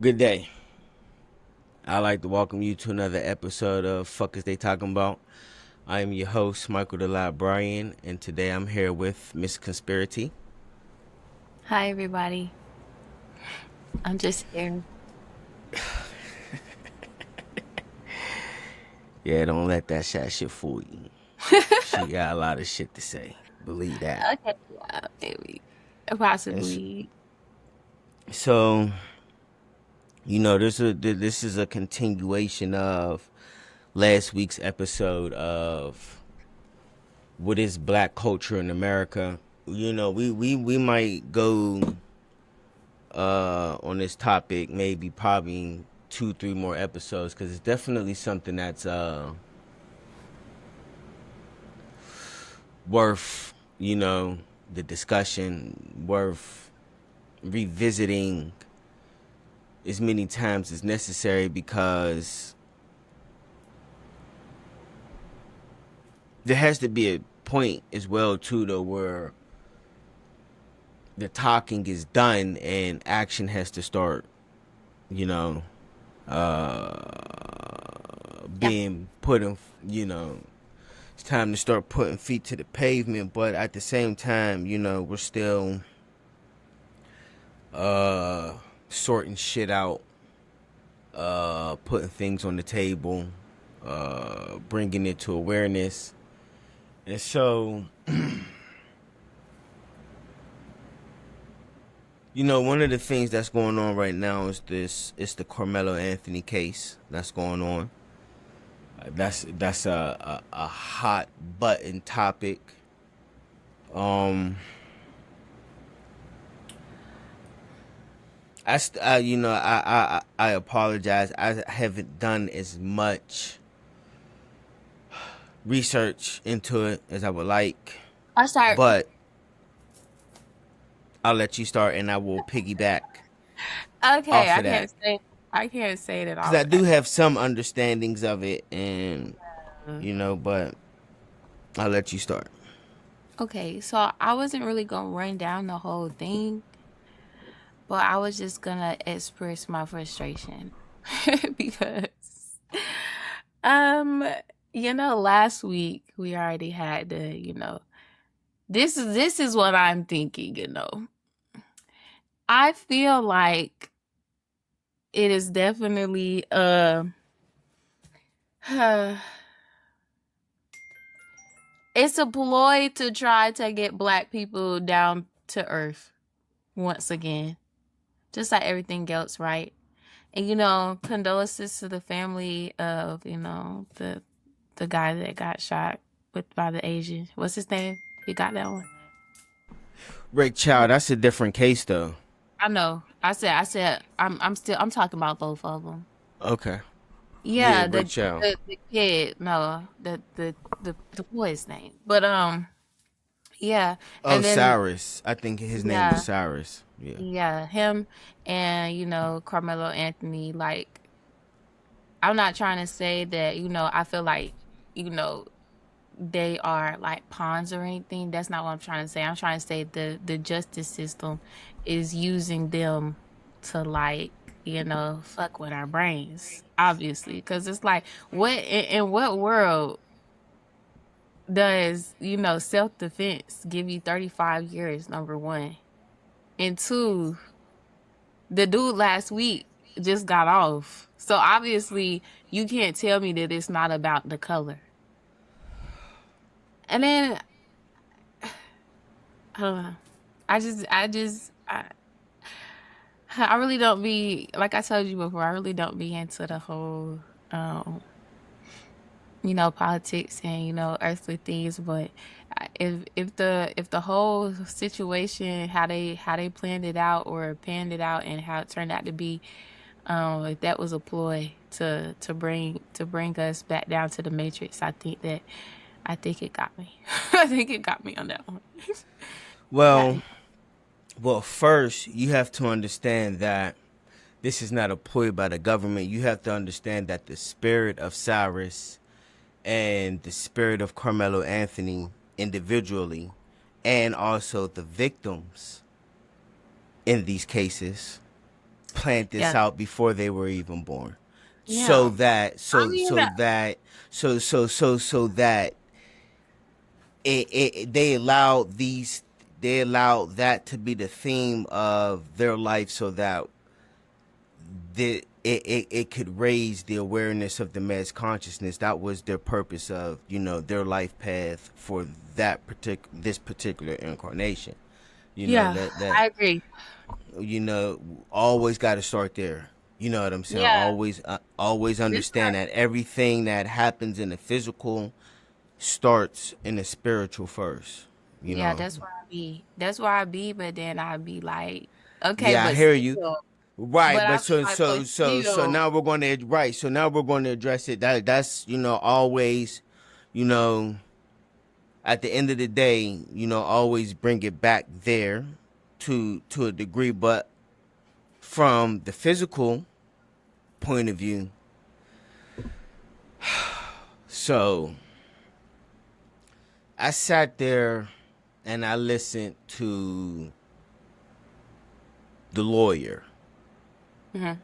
Good day. I'd like to welcome you to another episode of Fuck Is They Talking About. I am your host, Michael DeLat Bryan, and today I'm here with Miss Conspiracy. Hi, everybody. I'm just here. Yeah, don't let that shit fool you. She got a lot of shit to say. Believe that. Okay, yeah, maybe, It's, possibly. so, this is a continuation of last week's episode of what is black culture in America. We might go on this topic, maybe probably 2 3 more episodes, because it's definitely something that's worth the discussion, worth revisiting as many times as necessary, because there has to be a point as well too, though, where the talking is done and action has to start, you know Yeah. being put in, it's time to start putting feet to the pavement. But at the same time, we're still sorting shit out, putting things on the table, bringing it to awareness. And so, one of the things that's going on right now is it's the Carmelo Anthony case that's going on. That's a hot button topic. Um, I apologize. I haven't done as much research into it as I would like, I'll start. but I'll let you start, and I will piggyback Okay, off I of that can't say. I can't say that because all. I do have some understandings of it, and but I'll let you start. Okay, so I wasn't really gonna run down the whole thing, but I was just gonna express my frustration because, um, last week we already had this is what I'm thinking. I feel like it is definitely it's a ploy to try to get black people down to earth once again. Just like everything else, right? And condolences to the family of, the guy that got shot with by the Asian. What's his name? You got that one? Ray Child, that's a different case though. I know. I said I'm talking about both of them. Okay. Yeah, Yeah, Ray the Child. the kid, no, the boy's name. But yeah, Oh, and then Cyrus. I think his name was yeah, Cyrus. Yeah. yeah, him and Carmelo Anthony. Like, I'm not trying to say that I feel like you know they are like pawns or anything. That's not what I'm trying to say. I'm trying to say the justice system is using them to, like, fuck with our brains, obviously, because it's like, what in what world does self-defense give you 35 years, number one, and two, the dude last week just got off, so obviously you can't tell me that it's not about the color. And then I don't know. I really don't be, like I told you before, I really don't be into the whole, um, politics and, earthly things. But if the whole situation, how they planned it out or panned it out and how it turned out to be, if that was a ploy to bring us back down to the matrix, I think it got me. I think it got me on that one. Got Well, me. first you have to understand that this is not a ploy by the government. You have to understand that the spirit of Cyrus and the spirit of Carmelo Anthony individually, and also the victims in these cases, plant this Yeah. out before they were even born, so Yeah. that I mean, they allowed that to be the theme of their life, so that it could raise the awareness of the mass consciousness. That was their purpose of, their life path for this particular incarnation. You know yeah, that I agree. you know always got to start there. You know what I'm saying? Yeah. Always This understand that everything that happens in the physical starts in the spiritual first. You Yeah, know. that's where I be. That's where I be, but then I be like, okay, Yeah, I hear you. Right, but I but be like, but so still, now we're going to right. So now we're going to address it. That's always, you know, at the end of the day, always bring it back there to a degree, but from the physical point of view. So I sat there and I listened to the lawyer mhm.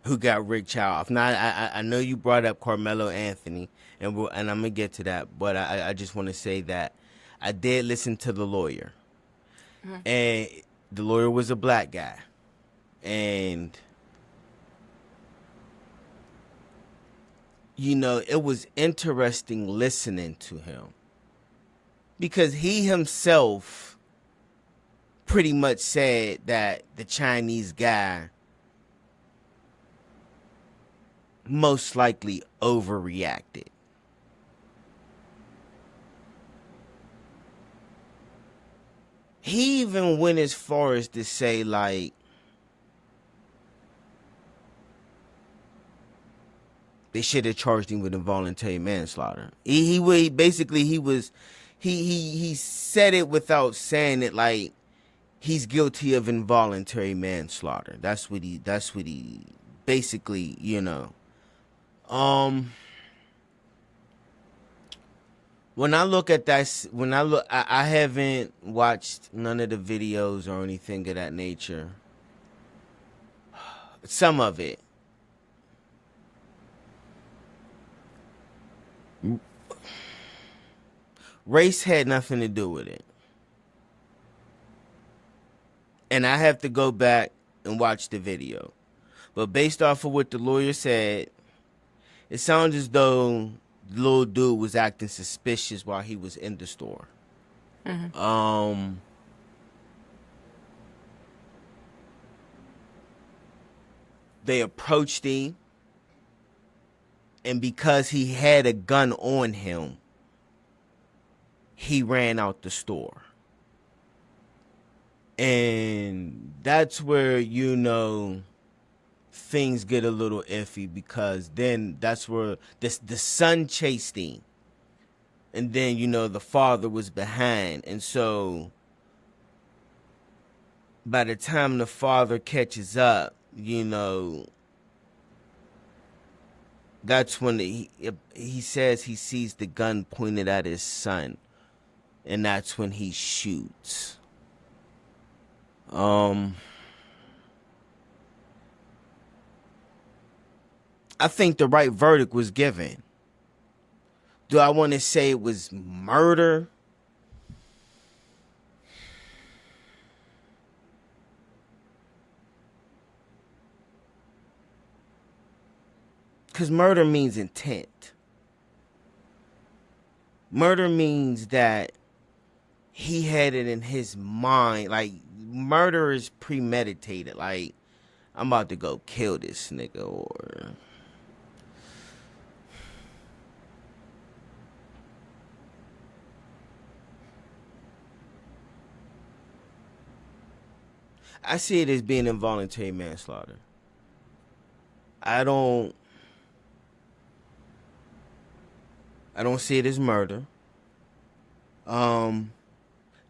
who got Rick Chow. Now I know you brought up Carmelo Anthony, and I'm gonna get to that, but I just want to say that I did listen to the lawyer, Mhm. and the lawyer was a black guy, and it was interesting listening to him because he himself pretty much said that the Chinese guy most likely overreacted. He even went as far as to say, like, they should have charged him with involuntary manslaughter. He said it without saying it, like he's guilty of involuntary manslaughter. That's what he basically, Um when I look at that, I haven't watched none of the videos or anything of that nature. Some of it. Race had nothing to do with it. And I have to go back and watch the video. But based off of what the lawyer said, it sounds as though the little dude was acting suspicious while he was in the store. Mhm. Um, they approached him, and because he had a gun on him, he ran out the store. And that's where, things get a little iffy, because then that's where the son chased him. And then, the father was behind. And so by the time the father catches up, that's when he says he sees the gun pointed at his son. And that's when he shoots. I think the right verdict was given. Do I want to say it was murder? Because murder means intent. Murder means that he had it in his mind. Like, murder is premeditated. Like, I'm about to go kill this nigga, or I see it as being involuntary manslaughter. I don't I don't see it as murder. Um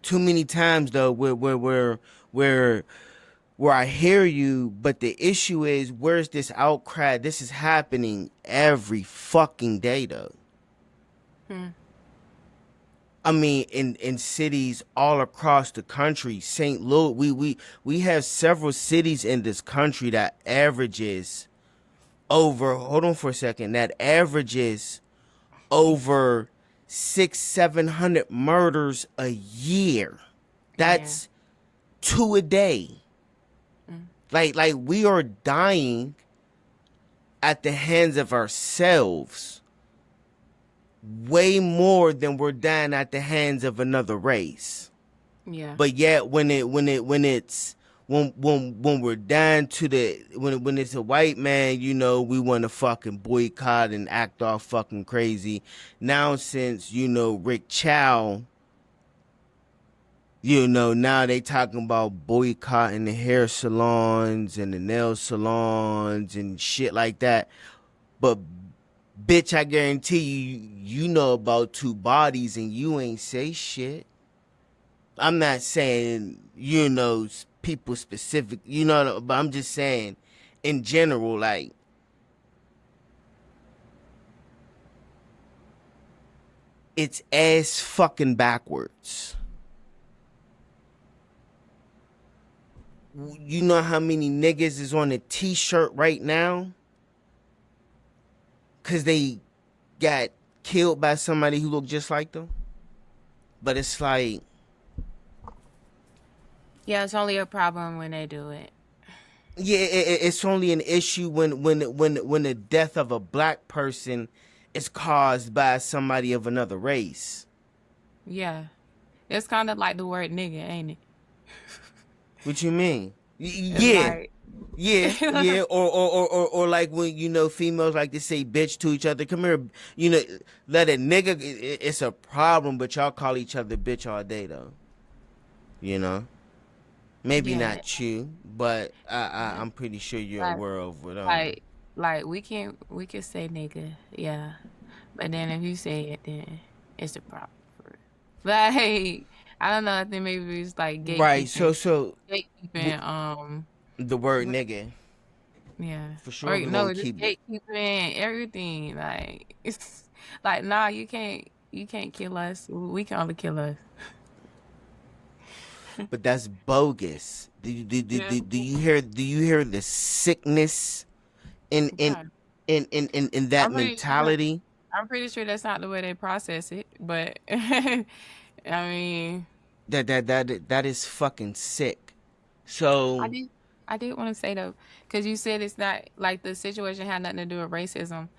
Too many times though where I hear you, but the issue is, where's this outcry? This is happening every fucking day though. Hmm. I mean, in cities all across the country, St. Louis, we have several cities in this country that averages over. Hold on for a second. That averages over 600-700 murders a year. Yeah. That's 2 a day. Mm. Like we are dying at the hands of ourselves way more than we're dying at the hands of another race. Yeah. But yet when we're dying to the when it's a white man, you know, we want to fucking boycott and act all fucking crazy. Now since, you know, Rick Chow, you know, now they talking about boycotting the hair salons and the nail salons and shit like that. But bitch, I guarantee you, you know about two bodies and you ain't say shit. I'm not saying, you know, people specific, you know, but I'm just saying in general, like, it's ass fucking backwards. You know how many niggas is on a t-shirt right now? Cause they got killed by somebody who looked just like them? But it's like, Yeah, it's only a problem when they do it. yeah, it's only an issue when the death of a black person is caused by somebody of another race. Yeah. It's kind of like the word nigga, ain't it? What you mean? It's Yeah, like, yeah. Or like when, you know, females like to say bitch to each other. Come here, you know, let a nigga. It's a problem, but y'all call each other bitch all day though. You know, maybe yeah, not you, but I'm pretty sure you're like, aware of what like we can say nigga, yeah, but then if you say it, then it's a problem for it. Like, I don't know. I think maybe it's like Right. gatekeeping. The word What? nigga Yeah, for sure or we're gonna no, just keep it. gatekeeping everything. Like, it's like, nah, you can't kill us. We can only kill us. But that's bogus. Yeah, Do you hear the sickness in in yeah. in that I'm pretty sure. mentality? I'm pretty sure that's not the way they process it, but I mean, That is fucking sick. I So, did I did want to say though, because you said it's not like the situation had nothing to do with racism.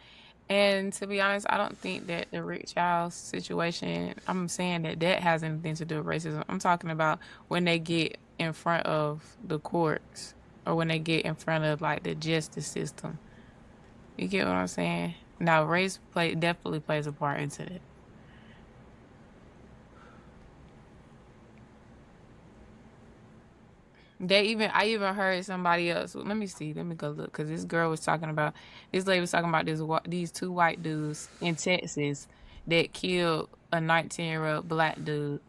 And to be honest, I don't think that the Rick Charles situation, I'm saying that that has anything to do with racism. I'm talking about when they get in front of the courts or when they get in front of like the justice system. You get what I'm saying? Now, race definitely plays a part into that. I even heard somebody else. Let me see. Let me go look because this lady was talking about these two white dudes in Texas that killed a 19-year-old black dude.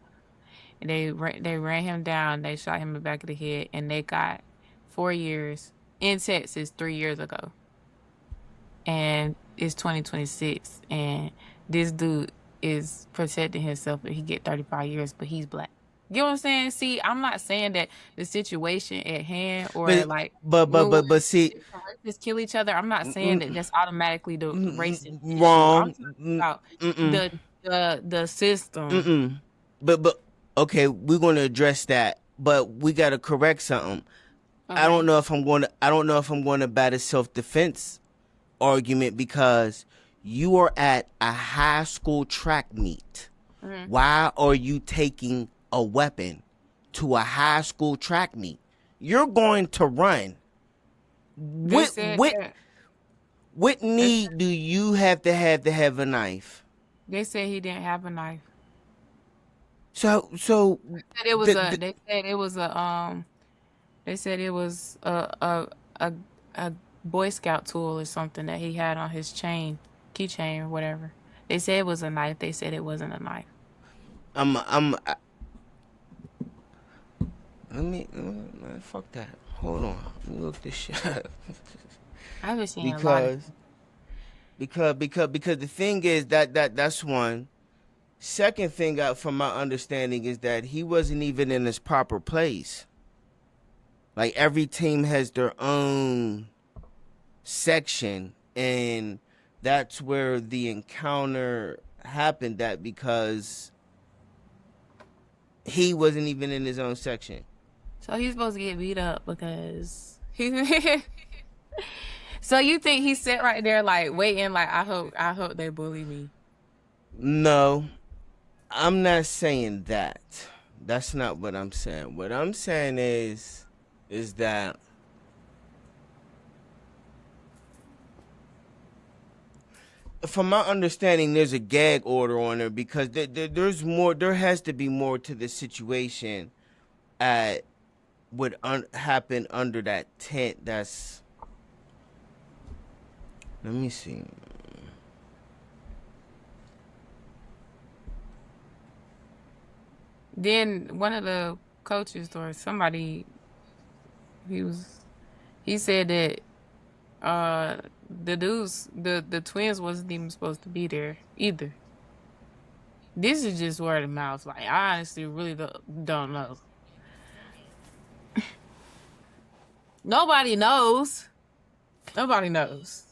They ran him down. They shot him in the back of the head, and they got 4 years in Texas 3 years ago. And it's 2026, and this dude is protecting himself, and he get 35 years, but he's black. You know what I'm saying? See, I'm not saying that the situation at hand or but like when see, racists kill each other. I'm not saying that that's automatically the racist issue. I'm wrong. talking about Mm-mm. the system. Mm-mm. But okay, we're going to address that, but we got to correct something. Okay. I don't know if I'm going to bat a self-defense argument because you are at a high school track meet. Hmm. Why are you taking a weapon to a high school track meet? You're going to run. They What said what that. what They, need do you have to have a knife? they said he didn't have a knife. So Said it was the, a. the They said it was a. They said it was a Boy Scout tool or something that he had on his keychain or whatever. They said it was a knife. They said it wasn't a knife. fuck that. Hold on. Let me look this shit up. I've been seeing a lot of. because because the thing is that's one. Second thing, from my understanding, is that he wasn't even in his proper place. Like, every team has their own section, and that's where the encounter happened at, because he wasn't even in his own section. So he's supposed to get beat up because he. So you think he sat right there like waiting, like I hope they bully me. No, I'm not saying that. That's not what I'm saying. What I'm saying is that from my understanding, there's a gag order on her, because there's more. There has to be more to the situation at what happened under that tent. That's, let me see. Then one of the coaches or somebody, he was he said that the dudes, the twins wasn't even supposed to be there either. This is just word of mouth. Like I honestly really don't know. Nobody knows. Nobody knows.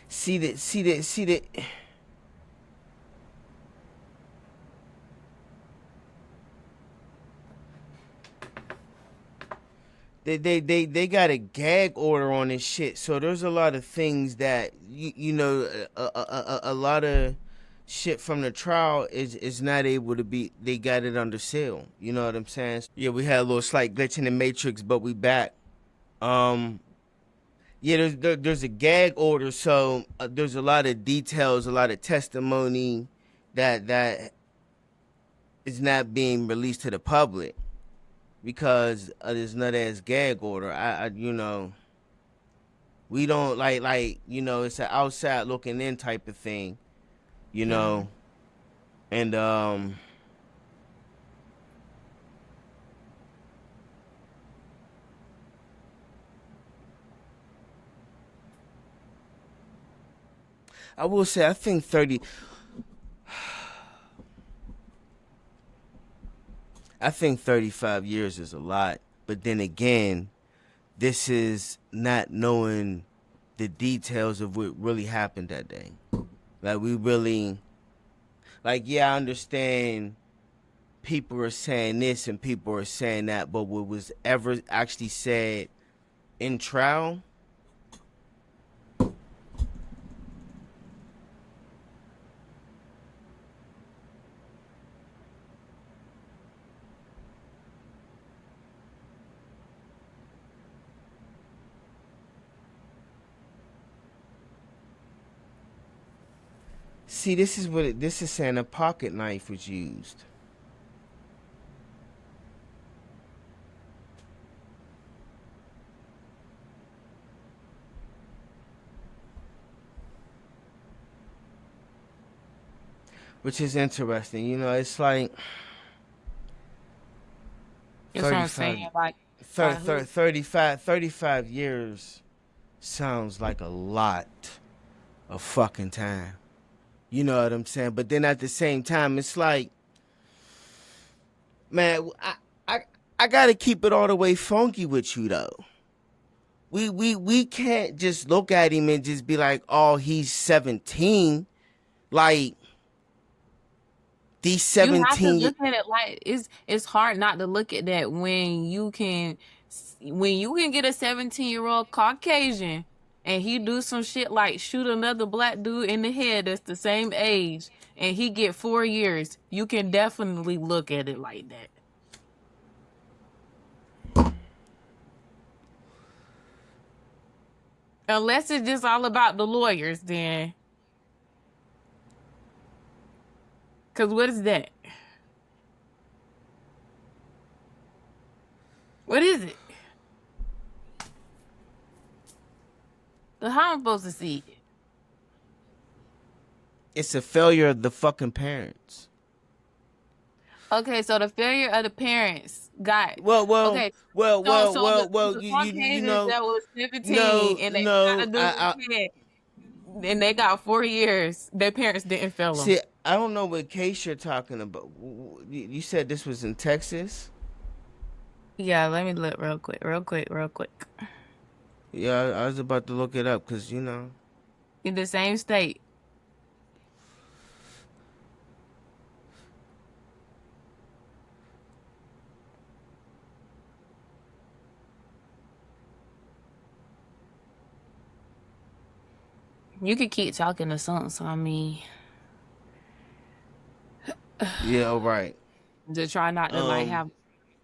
See that. They got a gag order on this shit. So there's a lot of things that a lot of shit from the trial is not able to be. They got it under seal. You know what I'm saying? Yeah, we had a little slight glitch in the matrix, but we back. Um, yeah, there's a gag order, so there's a lot of details, a lot of testimony that is not being released to the public, because of this nut ass gag order. We don't it's an outside looking in type of thing, you Mm. know, and I will say I think 35 years is a lot, but then again, this is not knowing the details of what really happened that day. Like, we really, yeah, I understand people are saying this and people are saying that, but what was ever actually said in trial? See, this is saying a pocket knife was used. Which is interesting. It's like That's what I'm 35, saying. Like by who? 35 years sounds like a lot of fucking time. You know what I'm saying? But then at the same time, it's like, man, I, I gotta keep it all the way funky with you though. We can't just look at him and just be like, oh, he's 17. Like, these You have to 17. look at it like it's hard not to look at that when you can get a 17-year-old Caucasian and he do some shit like shoot another black dude in the head that's the same age and he get 4 years, you can definitely look at it like that. Unless it's just all about the lawyers, then. Because what is that? What is it? So how am I supposed to see it? It's a failure of the fucking parents. Okay, so the failure of the parents got Well, well, okay. well, So well, well, well. the You Caucasians know, that was 17 no, and they got no. a dude kid and they got 4 years. Their parents didn't fail them. See. I don't know what case you're talking about. You said this was in Texas. Yeah, let me look real quick, real quick, real quick. Yeah, I was about to look it up because you know. In the same state. You could keep talking to something, so I mean, Yeah, all right. to try not to like Um. have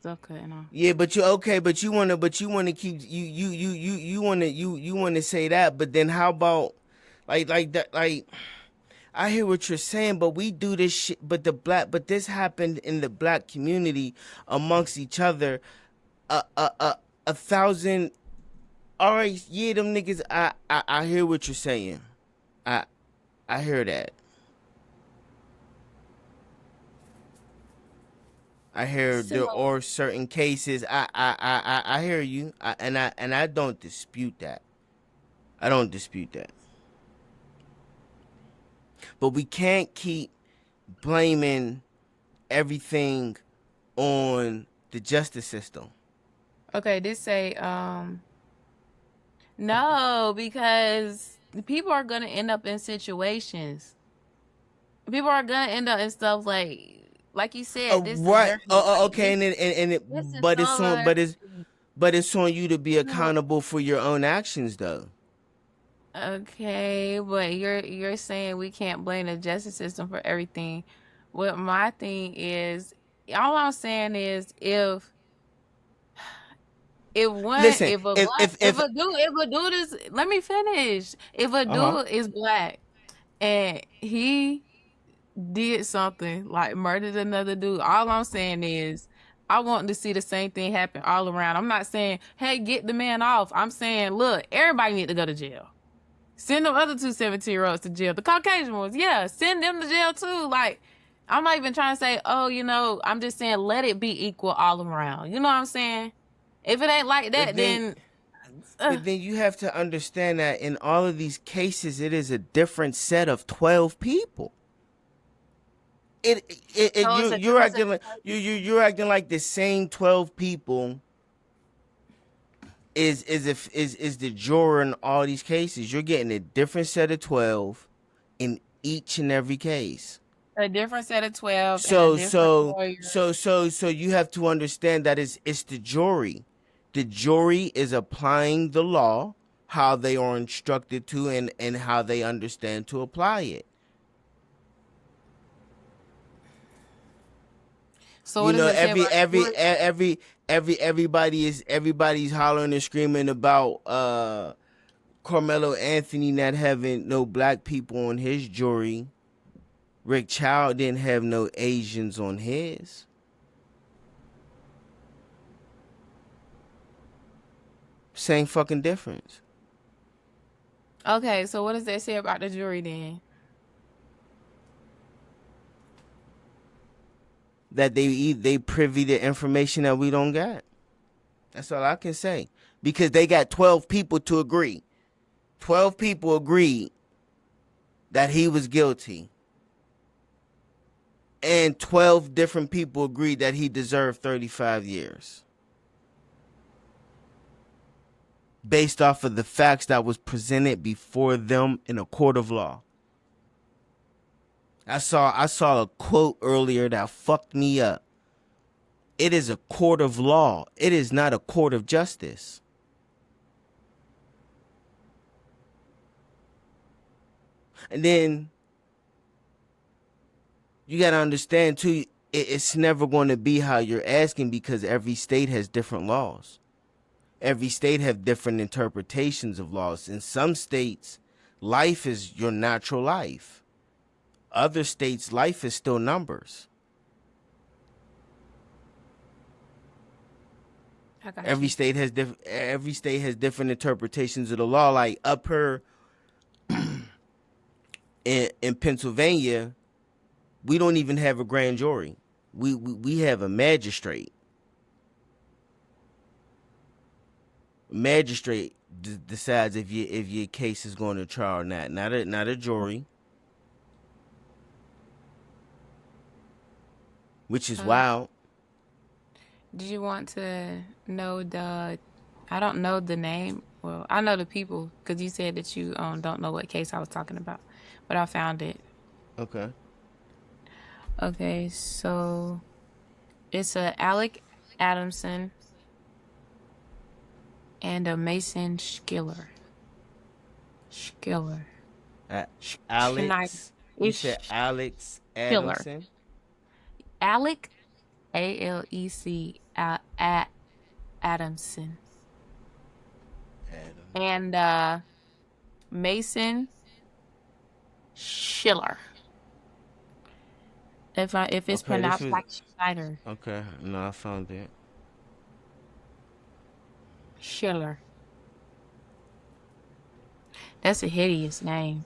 stuff cutting off. Yeah, but you okay, but you wanna keep you wanna say that, but then how about like that I hear what you're saying, but we do this shit. But this happened in the black community amongst each other. A thousand. All right, yeah, them niggas. I hear what you're saying. I I hear that. I hear there So, are certain cases. I hear you. And I don't dispute that. I don't dispute that. But we can't keep blaming everything on the justice system. okay, this say no, because people are gonna end up in situations. People are gonna end up in stuff like you said, this is Right. very like Okay. And it, this is but it's all on, but it's on you to be no. accountable for your own actions, though. Okay, but you're saying we can't blame the justice system for everything. What my thing is, all I'm saying is if one Listen, if a dude is let me finish. If a uh huh. dude is black and he did something like murdered another dude, all I'm saying is I want to see the same thing happen all around. I'm not saying, hey, get the man off. I'm saying, look, everybody need to go to jail. Send them other two 17-year-olds to jail. The Caucasian ones, yeah, send them to jail too. Like, I'm not even trying to say, oh, I'm just saying let it be equal all around. You know what I'm saying? If it ain't like But that, then, then but then you have to understand that in all of these cases, it is a different set of 12 people. so it's a You're difference. acting like you're acting like the same 12 people is the juror in all these cases. You're getting a different set of 12 in each and every case. A different set of 12 and a different lawyer. So you have to understand that it's the jury. The jury is applying the law how they are instructed to and how they understand to apply it. So You what does know, it say about the jury? everybody's hollering and screaming about Carmelo Anthony not having no black people on his jury. Rick Child didn't have no Asians on his. Same fucking difference. Okay, so what does that say about the jury then? That they privy to information that we don't got. That's all I can say. Because they got 12 people to agree. 12 people agreed that he was guilty. And 12 different people agreed that he deserved 35 years. Based off of the facts that was presented before them in a court of law. I saw a quote earlier that fucked me up. It is a court of law. It is not a court of justice. And then you got to understand too, it's never going to be how you're asking because every state has different laws. Every state have different interpretations of laws. In some states, life is your natural life. Other states, life is still numbers. I got you. Every state has different interpretations of the law. Like up here in Pennsylvania, we don't even have a grand jury. We have a magistrate. Magistrate decides if your case is going to trial or not. Not a jury, which is Uh, wild. did you want to know the? I don't know the name. Well, I know the people because you said that you don't know what case I was talking about, but I found it. Okay. Okay, so it's a Alec Adamson and a Mason Schiller. Schiller. Schneider. Alex. You said It's Alex Schiller. Adamson. Alec Alec Adamson Adam. and Mason Schiller. If it's Okay, this pronounced was like Schneider. okay. No, I found it. Schiller. That's a hideous name.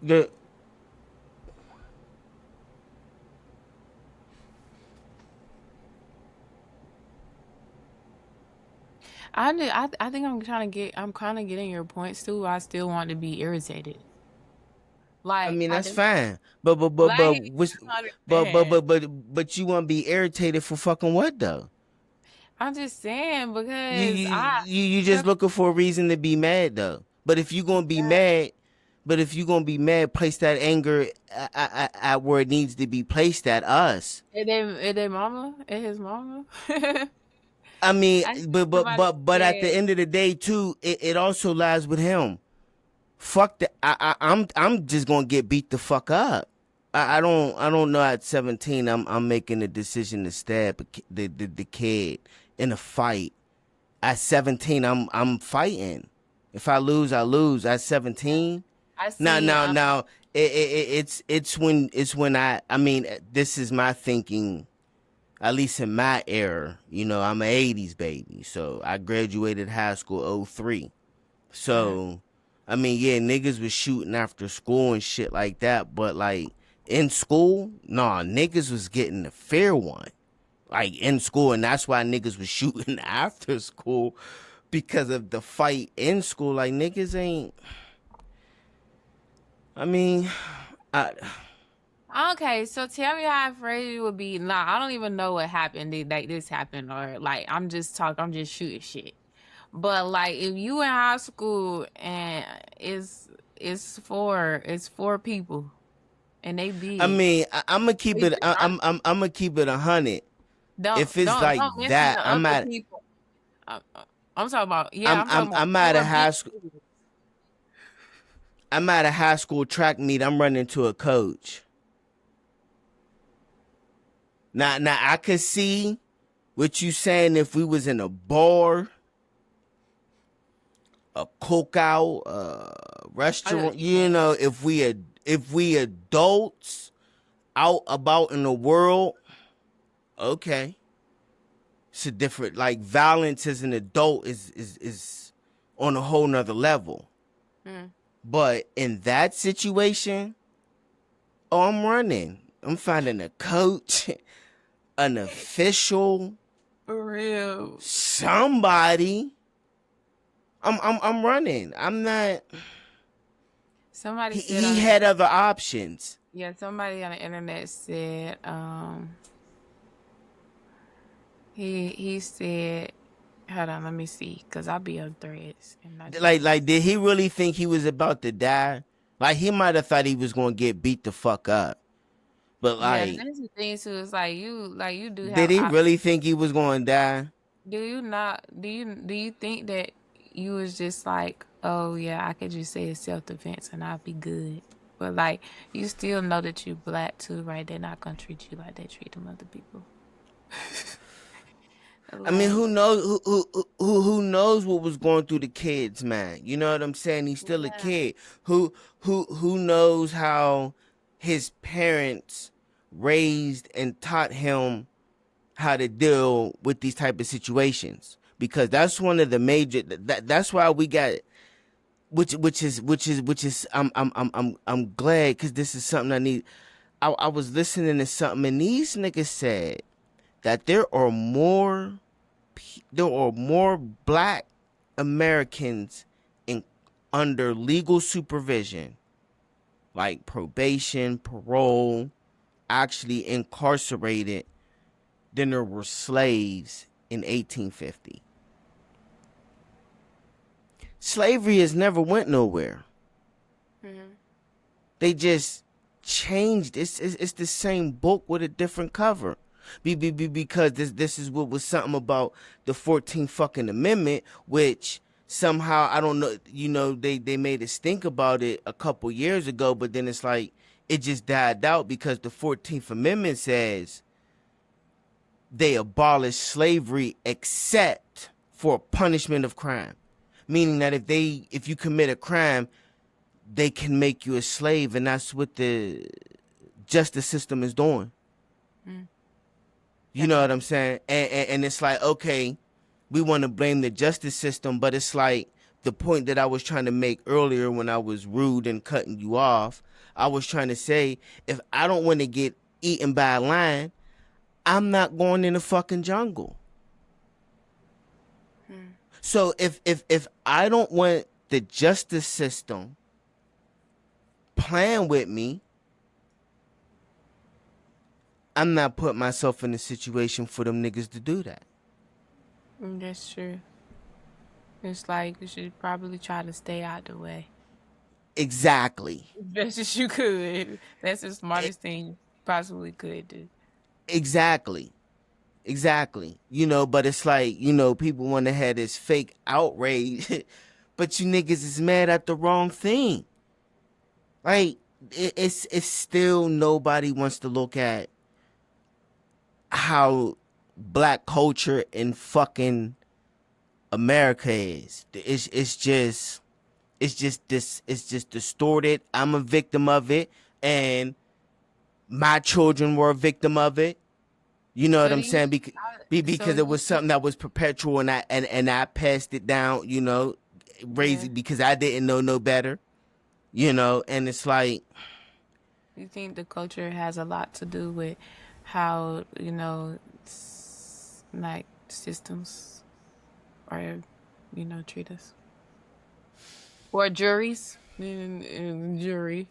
The I think I'm kind of getting your points too. I still want to be irritated. I Like mean, I that's just fine. like What's, I don't understand. but you want to be irritated for fucking what though? I'm just saying You because you I you just looking for a reason to be mad though. But if you gonna be mad, place that anger at where it needs to be placed at us. and then mama and his mama. I mean, I somebody but at the said end of the day too, it also lies with him. Fuck that. I'm just gonna get beat the fuck up. I don't know. At 17, I'm making the decision to stab the kid in a fight. At 17, I'm fighting. If I lose, I lose. At 17, I now see now now it's when I mean this is my thinking. At least in my era, I'm an 80s baby. So I graduated high school '03. uh, So, I mean, yeah, niggas was shooting after school and shit like that, but like in school, nah, niggas was getting the fair one. Like in school, and that's why niggas was shooting after school because of the fight in school. Like niggas ain't. I mean, I okay, so tell me how afraid you would be. Nah, I don't even know what happened. Like this happened, or like I'm just shooting shit. But like if you in high school and it's four people and they I big. mean, I'm gonna keep it. Listen, I'm gonna keep it 100. If it's like don't mention that, the other people. I, I'm talking about I'm talking about I'm at a four high big school. people. I'm at a high school track meet. I'm running to a coach. Now I could see what you saying if we was in a bar, a cookout, I, restaurant. If we adults out about in the world, okay, it's a different. Like violence as an adult is on a whole nother level. mm, But in that situation, oh, I'm running. I'm finding a coach, an official, for real. somebody. I'm running. I'm not. Somebody said He on had other options. yeah, somebody on the internet said he said hold on, let me see, cause I'll be on threads and I just Did he really think he was about to die? Like he might have thought he was gonna get beat the fuck up. But yeah, like, that's the thing too. It's like you do did have he options. really think he was gonna die? Do you not? Do you think that you was just like, oh yeah, I could just say it's self defense and I'll be good? But like, you still know that you black too, right? They're not gonna treat you like they treat them other people. I mean, Like, who knows what was going through the kids, man? You know what I'm saying? He's still a yeah, kid. Who knows how his parents raised and taught him how to deal with these type of situations? Because that's one of the major. That's why we got which is I'm glad because this is something I need. I was listening to something and these niggas said that there are more black Americans in under legal supervision, like probation, parole, actually incarcerated than there were slaves in 1850. Slavery has never went nowhere. mhm. They just changed. It's the same book with a different cover. Because this is what was something about the 14th fucking amendment, which somehow I don't know. They made us think about it a couple years ago, but then it's like it just died out because the 14th Amendment says they abolish slavery except for punishment of crime, meaning that if you commit a crime, they can make you a slave, and that's what the justice system is doing. Mm. You know what I'm saying? And it's like, okay, we want to blame the justice system, but it's like the point that I was trying to make earlier when I was rude and cutting you off. I was trying to say, if I don't want to get eaten by a lion, I'm not going in the fucking jungle. Mm. So if I don't want the justice system playing with me, I'm not putting myself in a situation for them niggas to do that. That's true. It's like you should probably try to stay out the way. Exactly. Best as you could. That's the E- smartest thing you possibly could do. Exactly. Exactly. But it's like, people want to have this fake outrage, but you niggas is mad at the wrong thing. Like, it's still nobody wants to look at how black culture in fucking America is. It's just distorted. I'm a victim of it, and my children were a victim of it. You know what So do I'm you? saying? Because, So because it you was think? something that was perpetual, and I passed it down. Raised Yeah. it because I didn't know no better. And it's like, You think the culture has a lot to do with how like systems or treat us or juries in jury.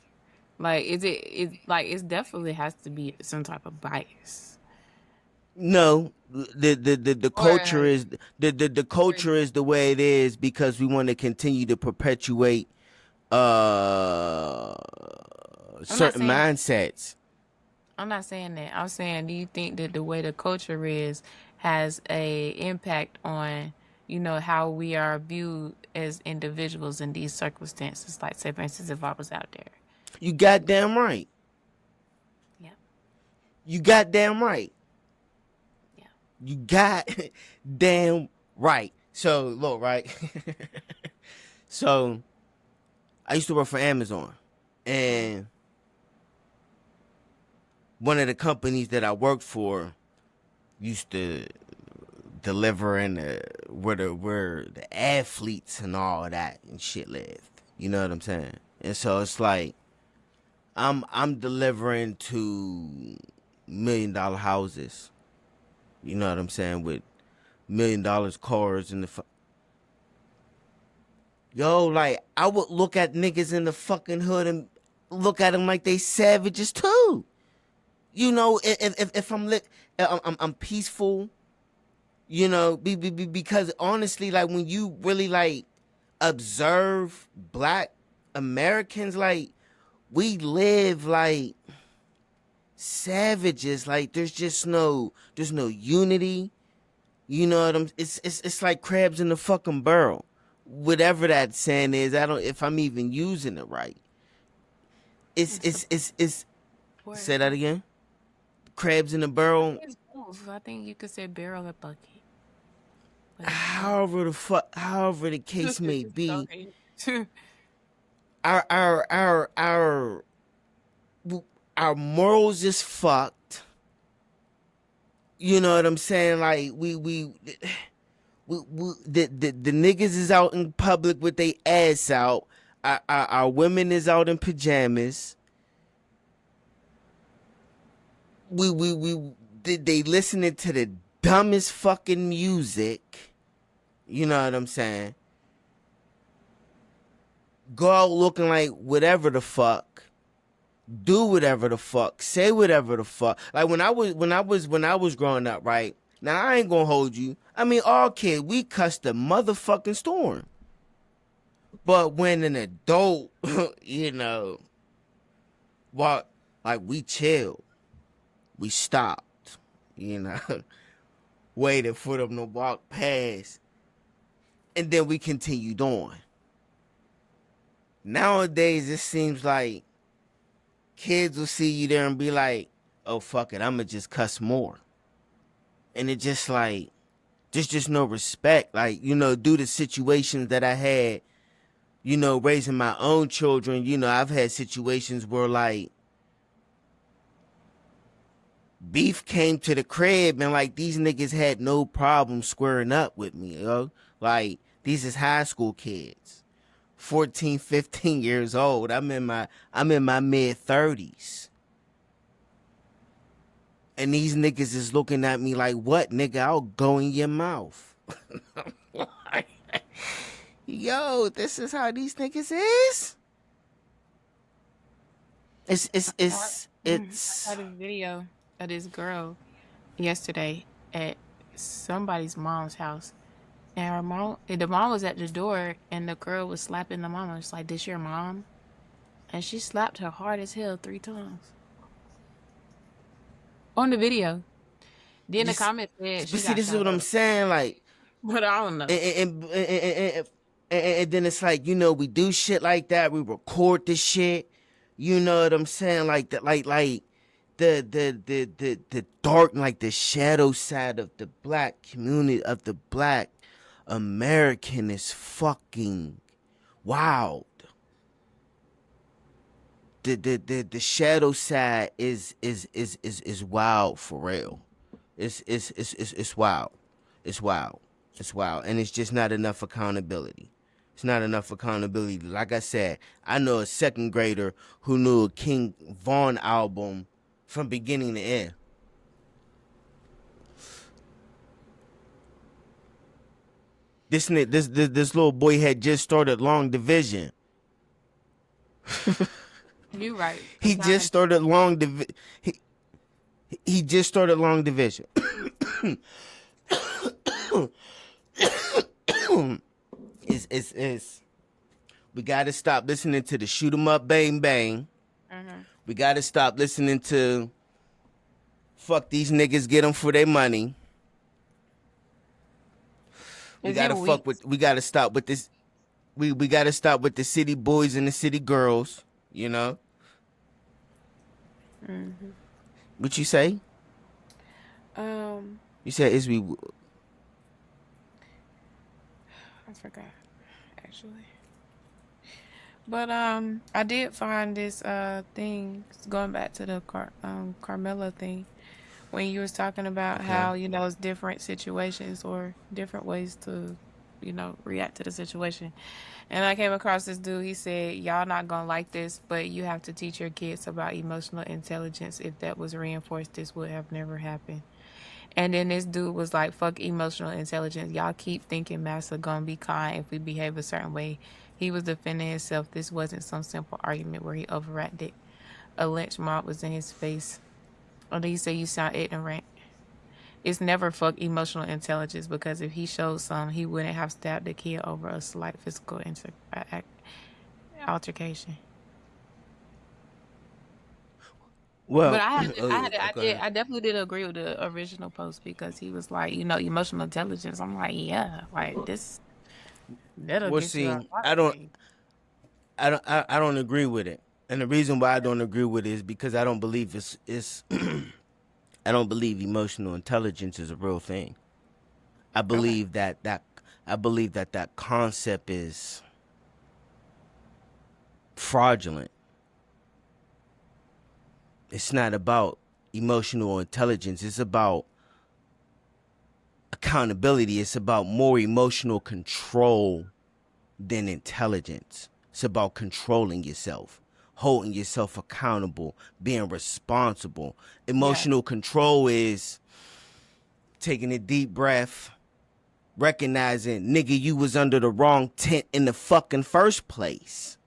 Like, it's definitely has to be some type of bias no, the culture or is the or culture is the way it is because we want to continue to perpetuate uh I'm not certain saying mindsets. I'm not saying that. I'm saying, do you think that the way the culture is has a impact on, how we are viewed as individuals in these circumstances? Like, say, for instance, if I was out there. You goddamn right. Yeah, You goddamn right. yeah. You got damn right. So look, right. So I used to work for Amazon, Mm, and one of the companies that I worked for used to deliver in where the athletes and all that and shit lived. You know what I'm saying? And so it's like I'm delivering to $1 million houses. You know what I'm saying? With $1 million cars in the yo, like I would look at niggas in the fucking hood and look at them like they savages too. If I'm lit, I'm peaceful. Because honestly, like when you really like observe black Americans, like we live like savages. Like there's no unity. You know what I'm? It's like crabs in the fucking barrel. Whatever that saying is, I don't if I'm even using it right. It's it's it's it's it's. Say support. that again. Crabs in the I barrel. think it's both. I think you could say barrel or bucket. but however the case may go be, ahead. our our our our our morals is fucked. You know what I'm saying? Like the niggas is out in public with their ass out. Our women is out in pajamas. They listening to the dumbest fucking music. You know what I'm saying? Go out looking like whatever the fuck. Do whatever the fuck. Say whatever the fuck. Like when I was growing up, right? Now I ain't gonna hold you. I mean, all kids, we cussed the motherfucking storm. But when an adult, you know, what, like we chilled, we stopped, you know, waited for them to walk past, and then we continued on. Nowadays, it seems like kids will see you there and be like, "Oh fuck it, I'ma just cuss more," and it just like, there's just no respect. Like, you know, due to situations that I had, you know, raising my own children, you know, I've had situations where like beef came to the crib and like these niggas had no problem squaring up with me, yo. Like these is high school kids. 14, 15 years old. I'm in my mid 30s. And these niggas is looking at me like, "What, nigga? I'll go in your mouth." Yo, this is how these niggas is? I It's had a video of this girl yesterday at somebody's mom's house. And the mom was at the door, and the girl was slapping the mama. It's like, "This your mom?" And she slapped her hard as hell 3 times on the video. Then the just comment said but she see, got this is shot what I'm up, saying. Like but I don't know. and then it's like, you know, we do shit like that. We record this shit. You know what I'm saying? Like that, like the dark, like the shadow side of the black community, of the black American is fucking wild. The shadow side is wild for real. It's wild. It's wild. It's wild. And it's just not enough accountability. It's not enough accountability. Like I said, I know a second grader who knew a King Von album from beginning to end. This little boy had just started Long Division. You right. He just started Long Division. He just started Long Division. It's we gotta stop listening to the shoot 'em up bang bang. We gotta stop listening to fuck these niggas, get them for their money. We Is gotta it fuck weeks? with. We gotta stop with this. We gotta stop with the city boys and the city girls. You know what you say? Um, You said is we. I forgot actually. But I did find this thing going back to the Carmela thing when you was talking about Okay. how, you know, it's different situations or different ways to, you know, react to the situation. And I came across this dude. He said, "Y'all not gonna like this, but you have to teach your kids about emotional intelligence. If that was reinforced, this would have never happened." And then this dude was like, "Fuck emotional intelligence. Y'all keep thinking massa gonna be kind if we behave a certain way." He was defending himself. This wasn't some simple argument where he overreacted. A lynch mob was in his face. And then he said, "You sound ignorant." It's never fuck emotional intelligence, because if he showed some, he wouldn't have stabbed the kid over a slight physical altercation. But Well, okay. I definitely did agree with the original post, because he was like, you know, emotional intelligence. I'm like, yeah, like that'll Well, get you a see, lot I of don't, things. I don't agree with it, and the reason why I don't agree with it is because I don't believe it's I don't believe emotional intelligence is a real thing. I Okay. believe that concept is fraudulent. It's not about emotional intelligence. It's about accountability. It's about more emotional control than intelligence. It's about controlling yourself, holding yourself accountable, being responsible. Yeah. Emotional control is taking a deep breath, recognizing, nigga, you was under the wrong tent in the fucking first place.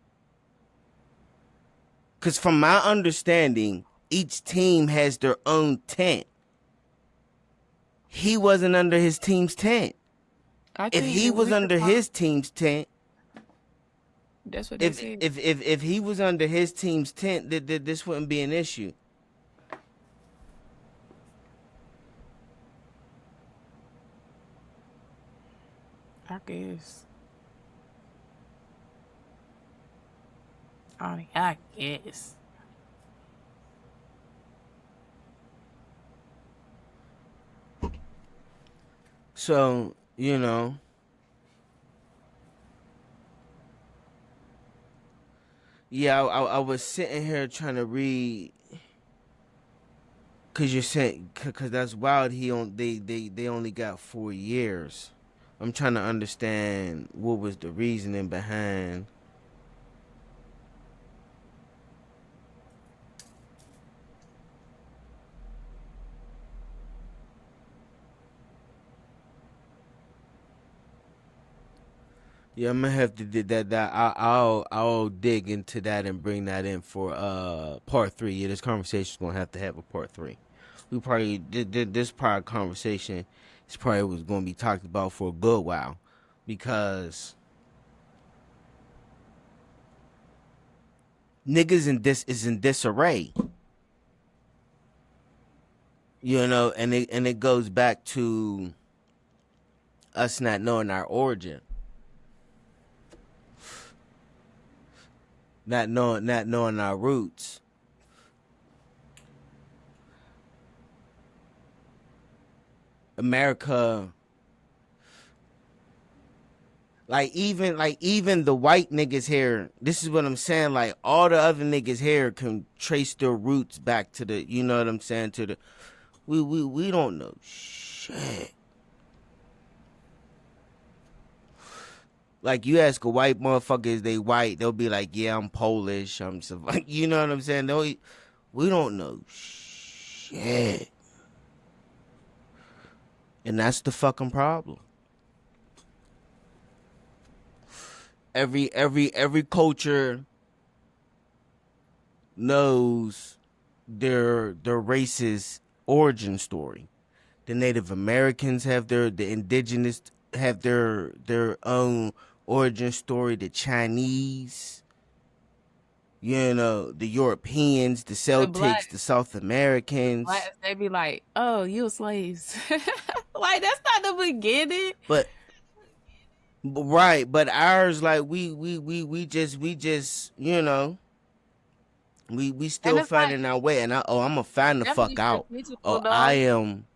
Because from my understanding, each team has their own tent. He wasn't under his team's tent. I If think he that was we could under his team's tent, that's what they if said. if if, if he was under his team's tent, this wouldn't be an issue. I guess. I guess. So, yeah, I was sitting here trying to read, cause you're saying, cause that's wild. They only got 4 years. I'm trying to understand what was the reasoning behind. Yeah, I'm gonna have to do that. I'll dig into that and bring that in for part three. Yeah, this conversation's gonna have a part three. We probably did this prior conversation. This probably was gonna be talked about for a good while, because niggas in disarray. And it goes back to us not knowing our origin, not knowing our roots. America, like even the white niggas here, this is what I'm saying, like all the other niggas here can trace their roots back to the, you know what I'm saying, to the, we don't know shit. Like, you ask a white motherfucker, is they white, they'll be like, yeah, I'm Polish, I'm so, like, you know what I'm saying, we don't know shit. And that's the fucking problem. Every culture knows their race's origin story. The Native Americans have the indigenous have their own origin story. The Chinese, the Europeans, the The Celtics, black the South Americans. blacks, they be like, "Oh, you slaves." Like that's not the beginning. Right, but ours, like, we just we And still it's like finding our way. And I'm gonna find the definitely fuck out. strategical Oh, I though. am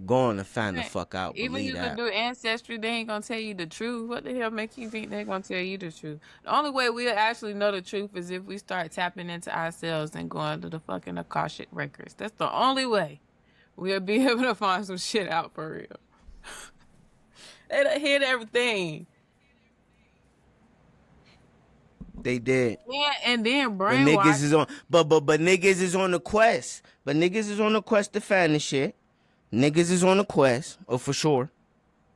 going to find the Right. fuck out. Even Believe you could that. do ancestry, they ain't gonna tell you the truth. What the hell make you think they're gonna tell you the truth? The only way we'll actually know the truth is if we start tapping into ourselves and going to the fucking Akashic records. That's the only way we'll be able to find some shit out for real. They done hit everything. They did. Yeah, and then But niggas brainwash. is on but niggas is on the quest. But niggas is on the quest to find the shit. Niggas is on the quest. Oh, for sure.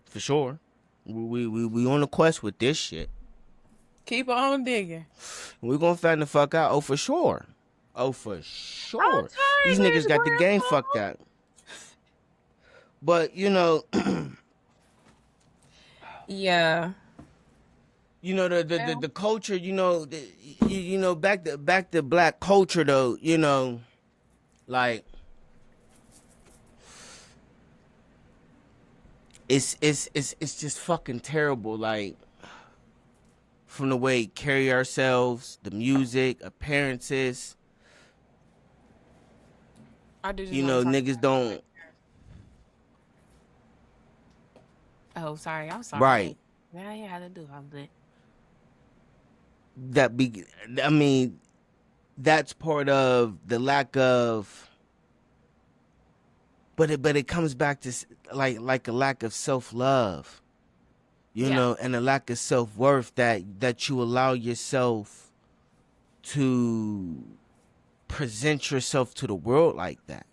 For sure. We on the quest with this shit. Keep on digging. We gonna find the fuck out. Oh, for sure. Oh, for I'm sure. These sorry, niggas Miss got the game fucked Grandma. out. But Yeah. the culture, back to black culture though, like, it's just fucking terrible, like, from the way we carry ourselves, the music, appearances. I do just want to talk Niggas about don't. Oh, sorry. I'm sorry. Right. Yeah, I had to do all that. That be, I mean, that's part of the lack of, but it comes back to like a lack of self-love, Yeah. and a lack of self-worth that you allow yourself to present yourself to the world like that.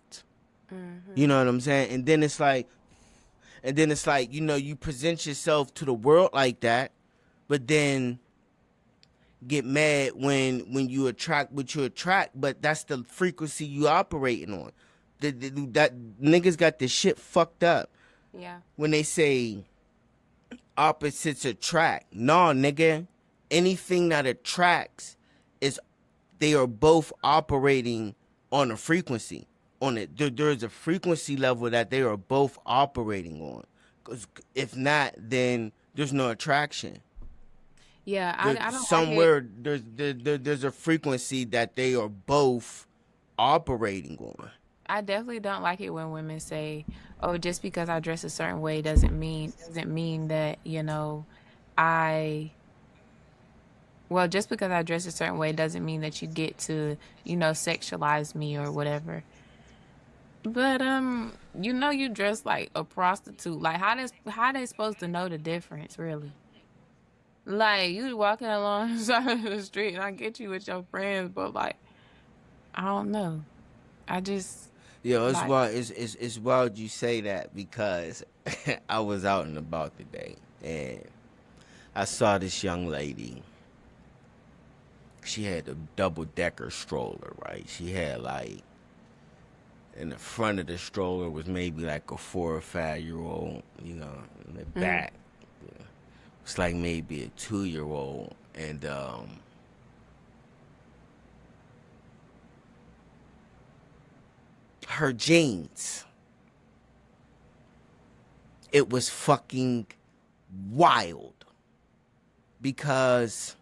You know what I'm saying? And then it's like, you present yourself to the world like that, but then get mad when you attract what you attract, but that's the frequency you operating on. That niggas got this shit fucked up Yeah. when they say opposites attract. No, nigga. Anything that attracts is they are both operating on a frequency. On it, there's a frequency level that they are both operating on. Because if not, then there's no attraction. Yeah. There's I don't like it. somewhere there's a frequency that they are both operating on. I definitely don't like it when women say, "Oh, just because I dress a certain way doesn't mean that, I well, just because I dress a certain way doesn't mean that you get to, sexualize me or whatever." But you dress like a prostitute. Like how they supposed to know the difference, really? Like you walking along the side of the street and I get you with your friends, but like I don't know. I just Yo, it's like wild. It's wild you say that because I was out and about today and I saw this young lady. She had a double decker stroller, right? She had like in the front of the stroller was maybe like a 4 or 5 year old, in the mm, back. It's like maybe a 2 year old. And her jeans, it was fucking wild because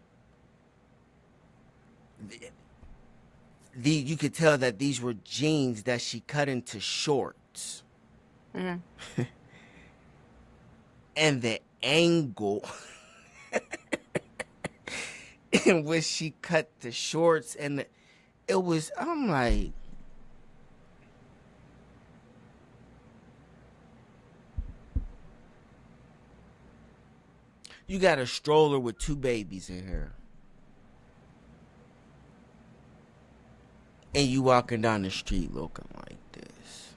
you could tell that these were jeans that she cut into shorts, mm, and the angle in which she cut the shorts, and it was, I'm like, you got a stroller with 2 babies in here, and you walking down the street looking like this,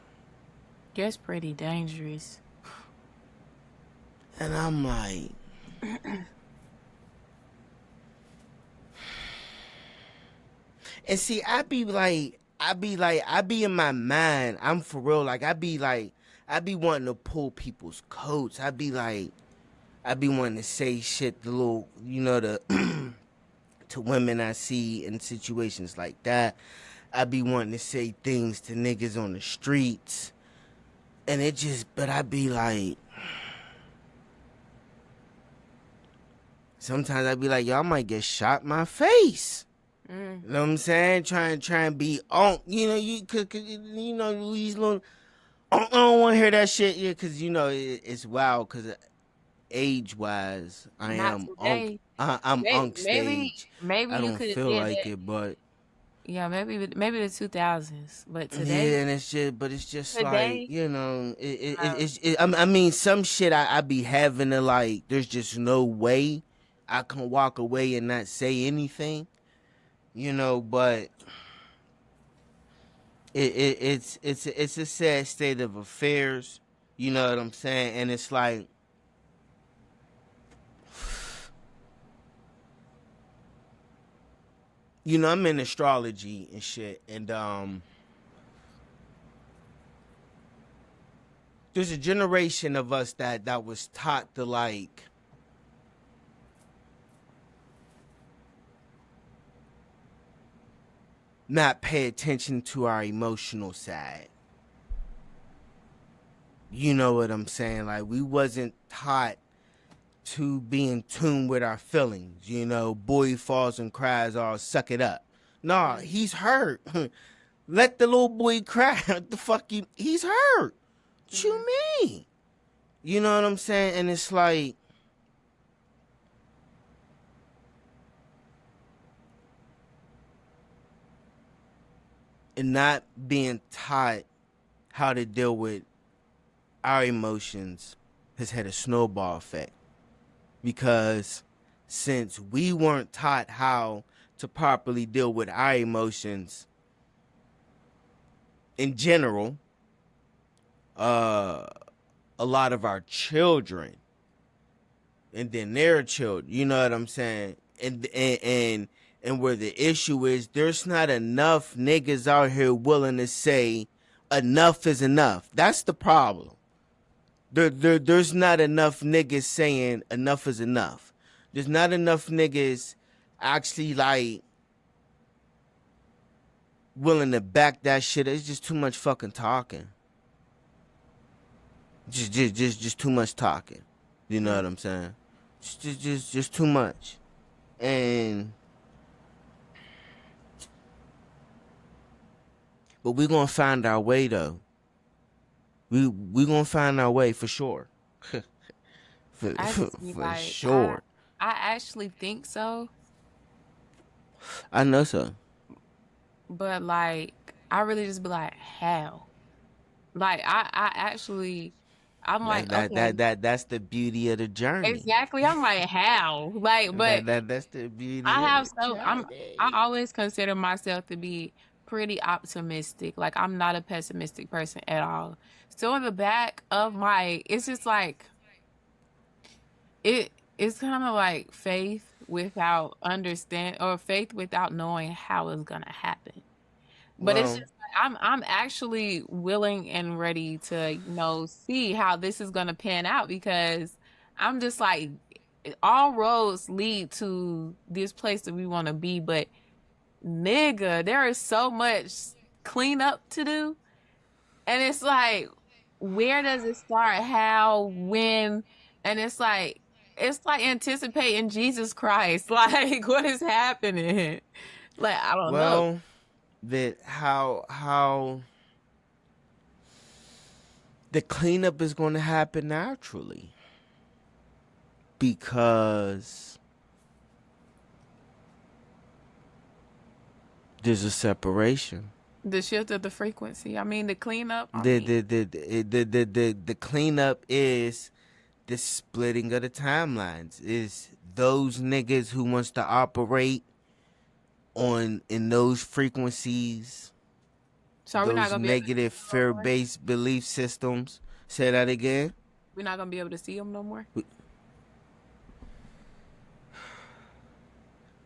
that's pretty dangerous. and I'm like, and see, I be in my mind, I'm for real, like, I be wanting to pull people's coats. I be wanting to say shit, the little, the to women I see in situations like that. I be wanting to say things to niggas on the streets, and but I be like, sometimes I be like, yo, I might get shot in my face. Mm, You know what I'm saying? Try and be on. These little. I don't want to hear that shit. Yeah, because it's wild. Because age wise, I not am unk. today. I'm unk stage. Maybe I you don't could have feel did like that. it, but Yeah, maybe the 2000s, but yeah, and it's just like today, no. I mean, some shit I be having to like. There's just no way I can walk away and not say anything. But it's a sad state of affairs. You know what I'm saying? And it's like, I'm in astrology and shit, and there's a generation of us that was taught to like not pay attention to our emotional side. You know what I'm saying? Like, we wasn't taught to be in tune with our feelings. Boy falls and cries, all suck it up. Nah, Mm, he's hurt. Let the little boy cry. What the fuck he's hurt. What you mhm. mean? You know what I'm saying? And it's like, and not being taught how to deal with our emotions has had a snowball effect. Because since we weren't taught how to properly deal with our emotions in general, a lot of our children and then their children, you know what I'm saying? And where the issue is, there's not enough niggas out here willing to say enough is enough. That's the problem. There's not enough niggas saying enough is enough. There's not enough niggas actually like willing to back that shit. It's just too much fucking talking. Just too much talking. You know what I'm saying? Just too much. And but we gonna find our way though. We gonna find our way for sure. I just be For like, sure. I actually think so, I know so. but like, I really just be like, how? Like, I actually, I'm like, okay, That's the beauty of the journey. exactly. I'm like, how? Like, but That's the I beauty of have the so I journey. always consider myself to be pretty optimistic. Like, I'm not a pessimistic person at all. So in the back of my, it's just like it's kind of like faith without understand or faith without knowing how it's gonna happen. But it's Well, just like I'm actually willing and ready to, see how this is gonna pan out because I'm just like all roads lead to this place that we want to be, but nigga, there is so much cleanup to do. And it's like, where does it start? How, when? And it's like anticipating Jesus Christ. Like, what is happening? Like, I don't know. well, that how the cleanup is going to happen naturally because there's a separation. The shift of the frequency. I mean, the cleanup. I The mean, the the the cleanup is the splitting of the timelines. Is those niggas who wants to operate on in those frequencies, so are we not those gonna be able to negative see them no more? fear-based belief systems. Say that again. We're not gonna be able to see them no more.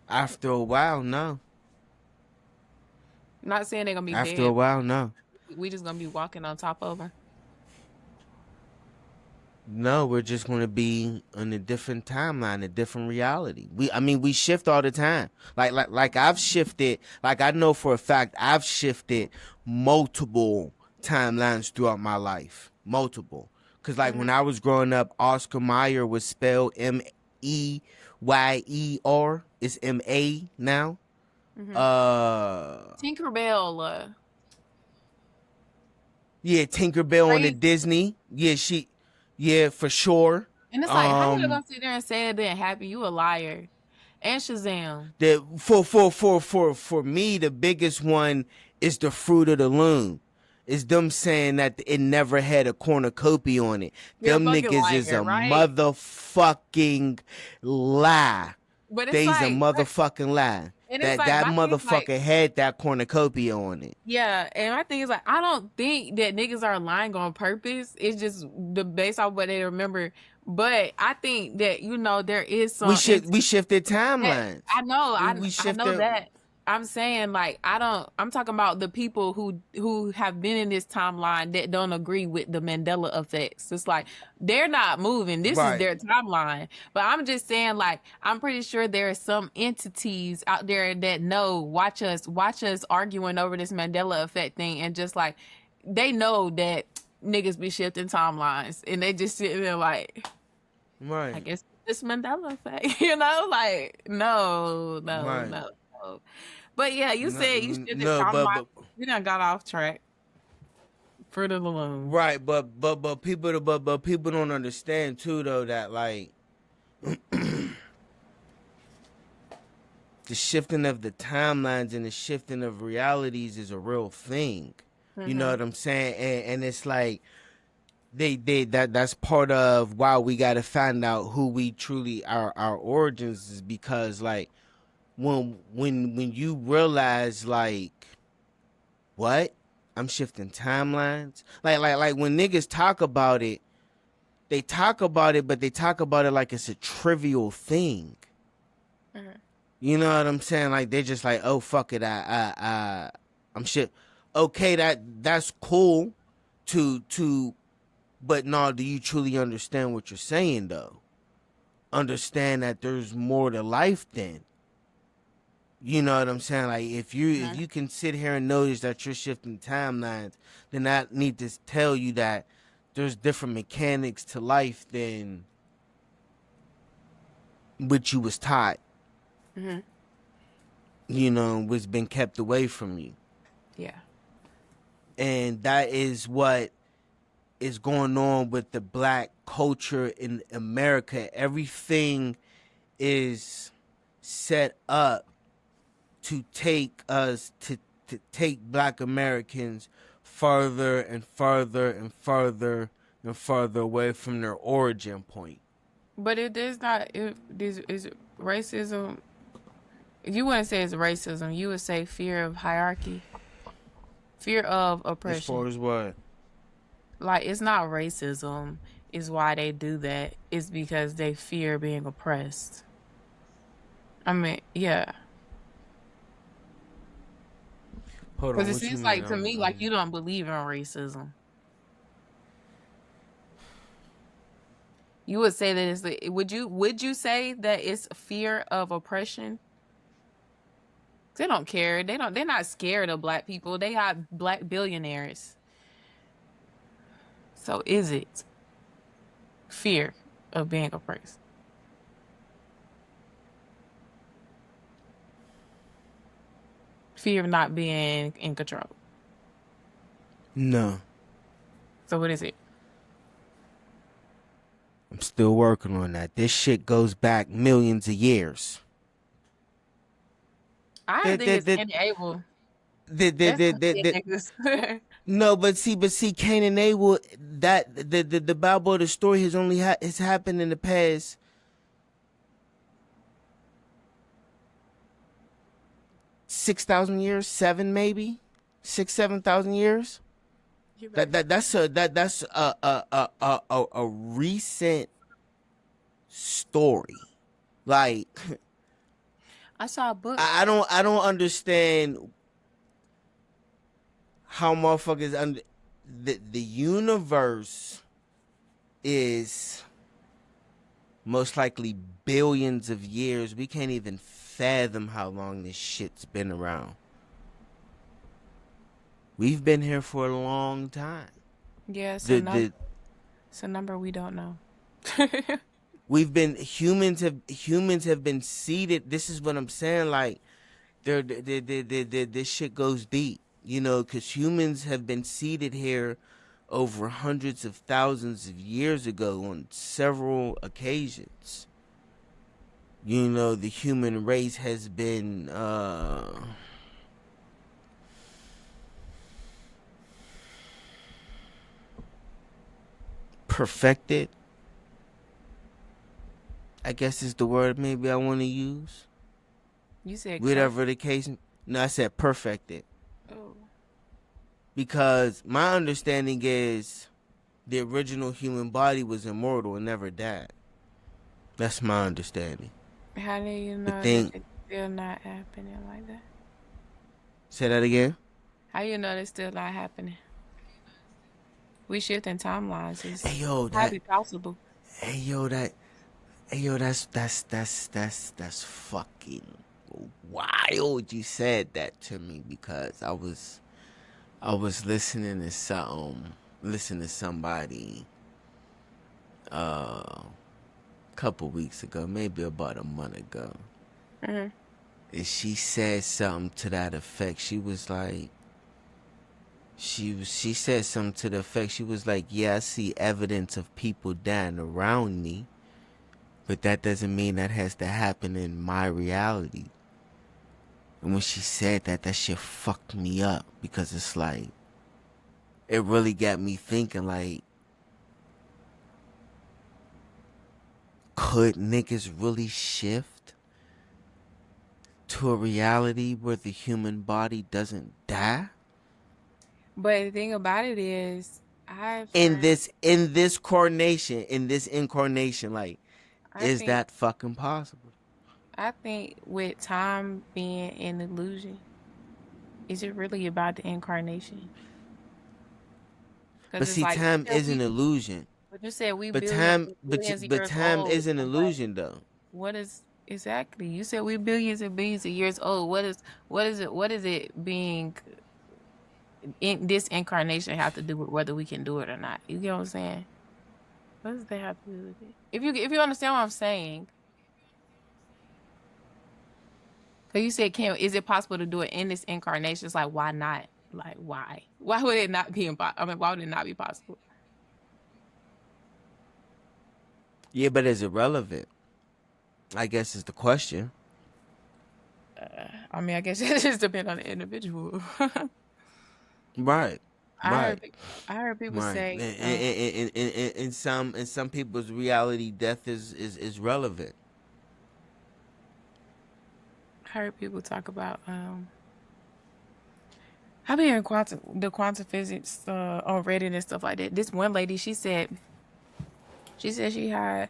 After a while, no. I'm not saying they're gonna be After a dead. while, no. We just gonna be walking on top of them. No, we're just going to be on a different timeline, a different reality. We shift all the time. Like I've shifted. Like I know for a fact I've shifted multiple timelines throughout my life, multiple. Cause like when Hmm. I was growing up, Oscar Mayer was spelled Meyer. It's Ma now. Hmm. Uh, Tinkerbell, yeah, Tinkerbell on the crazy. Disney. Yeah, for sure. And it's like, how you Um, gonna sit there and say it didn't happen? You a liar. And Shazam. The for me, the biggest one is the fruit of the loom. Is them saying that it never had a cornucopia on it. You're a Them fucking niggas is a liar, right? motherfucking lie. But it's They's a like, motherfucking lie. and it's like, That my thing is like, motherfucker had that cornucopia on it. yeah, and my thing is like, I don't think that niggas are lying on purpose. It's just the based off what they remember. But I think that there is some We shifted that timelines. I know, We I know shifted. that. I'm saying like I don't. I'm talking about the people who have been in this timeline that don't agree with the Mandela effects. It's like they're not moving. This is Right. their timeline. But I'm just saying like I'm pretty sure there are some entities out there that know watch us arguing over this Mandela effect thing and just like they know that niggas be shifting timelines and they just sit there like I Right. guess this Mandela effect, like no, no, Right. no, no. But yeah, you No, said you should have no, timeline. but We done got off track. Fruit of the Loom. Right, but people don't understand too though that like the shifting of the timelines and the shifting of realities is a real thing. You know what I'm saying? And it's like that's part of why we got to find out who we truly our origins is, because like when you realize like what I'm shifting timelines, like when niggas talk about it, they talk about it, but they talk about it like it's a trivial thing. You know what I'm saying? Like they're just like, oh fuck it, I'm shit. Okay, that's cool to but no, do you truly understand what you're saying though? Understand that there's more to life than. You know what I'm saying? Like if you can sit here and notice that you're shifting timelines, then I need to tell you that there's different mechanics to life than which you was taught. You know, what's been kept away from you. Yeah. And that is what is going on with the black culture in America. Everything is set up to take us to take black Americans further and further and further and further away from their origin point. But it is not. If this is racism, you wouldn't say it's racism. You would say fear of hierarchy, fear of oppression. As far as what? Like it's not racism. Is why they do that. It's because they fear being oppressed. I mean, yeah. Hold on. Because it seems like to me like you don't believe in racism. You would say that it's would you say that it's fear of oppression? They don't care. They're not scared of black people. They have black billionaires. So is it fear of being oppressed? Fear of not being in control. No. So what is it? I'm still working on that. This shit goes back millions of years. I think it's enable. No, but see, Cain and Abel. That the Bible, the story has only has happened in the past 6,000 years, 7,000 years. That's a recent story. Like I saw a book. I don't understand how motherfuckers under the universe is most likely billions of years. We can't even fathom how long this shit's been around. We've been here for a long time. Yeah, it's a number we don't know. Humans have been seeded. This is what I'm saying. Like, this shit goes deep, you know, because humans have been seeded here over hundreds of thousands of years ago on several occasions. You know, the human race has been perfected, I guess is the word maybe I want to use. You said whatever the case. No, I said perfected. Oh. Because my understanding is the original human body was immortal and never died. That's my understanding. How do you know that it's still not happening like that? Say that again? How you know it's still not happening? We shifting timelines. It's that possible. That's fucking wild. You said that to me because I was listening to somebody a couple weeks ago, maybe about a month ago. And she said something to that effect. She was like, she said something to the effect, she was like, yeah, I see evidence of people dying around me, but that doesn't mean that has to happen in my reality. And when she said that, that shit fucked me up, because it's like, it really got me thinking, like, could niggas really shift to a reality where the human body doesn't die? But the thing about it is, I've In heard, this coronation, in this incarnation, like, I is think, that fucking possible? I think with time being an illusion, is it really about the incarnation? Because But it's see, like time is an illusion. but you said we But time, billions of but years time old. is an So what? illusion, though. What is exactly? You said we billions and billions of years old. What is it? What is it being in this incarnation have to do with whether we can do it or not? You get what I'm saying? What does that have to do with it? If you understand what I'm saying, because you said can is it possible to do it in this incarnation? It's like why not? Like why? Why would it not be impossible? I mean, why would it not be possible? Yeah, but is it relevant? I guess is the question. I mean, I guess it just depends on the individual. Right, I right, heard I heard people right. say, In some people's reality, death is relevant. I heard people talk about I be hearing quantum physics on Reddit and stuff like that. This one lady, she said she had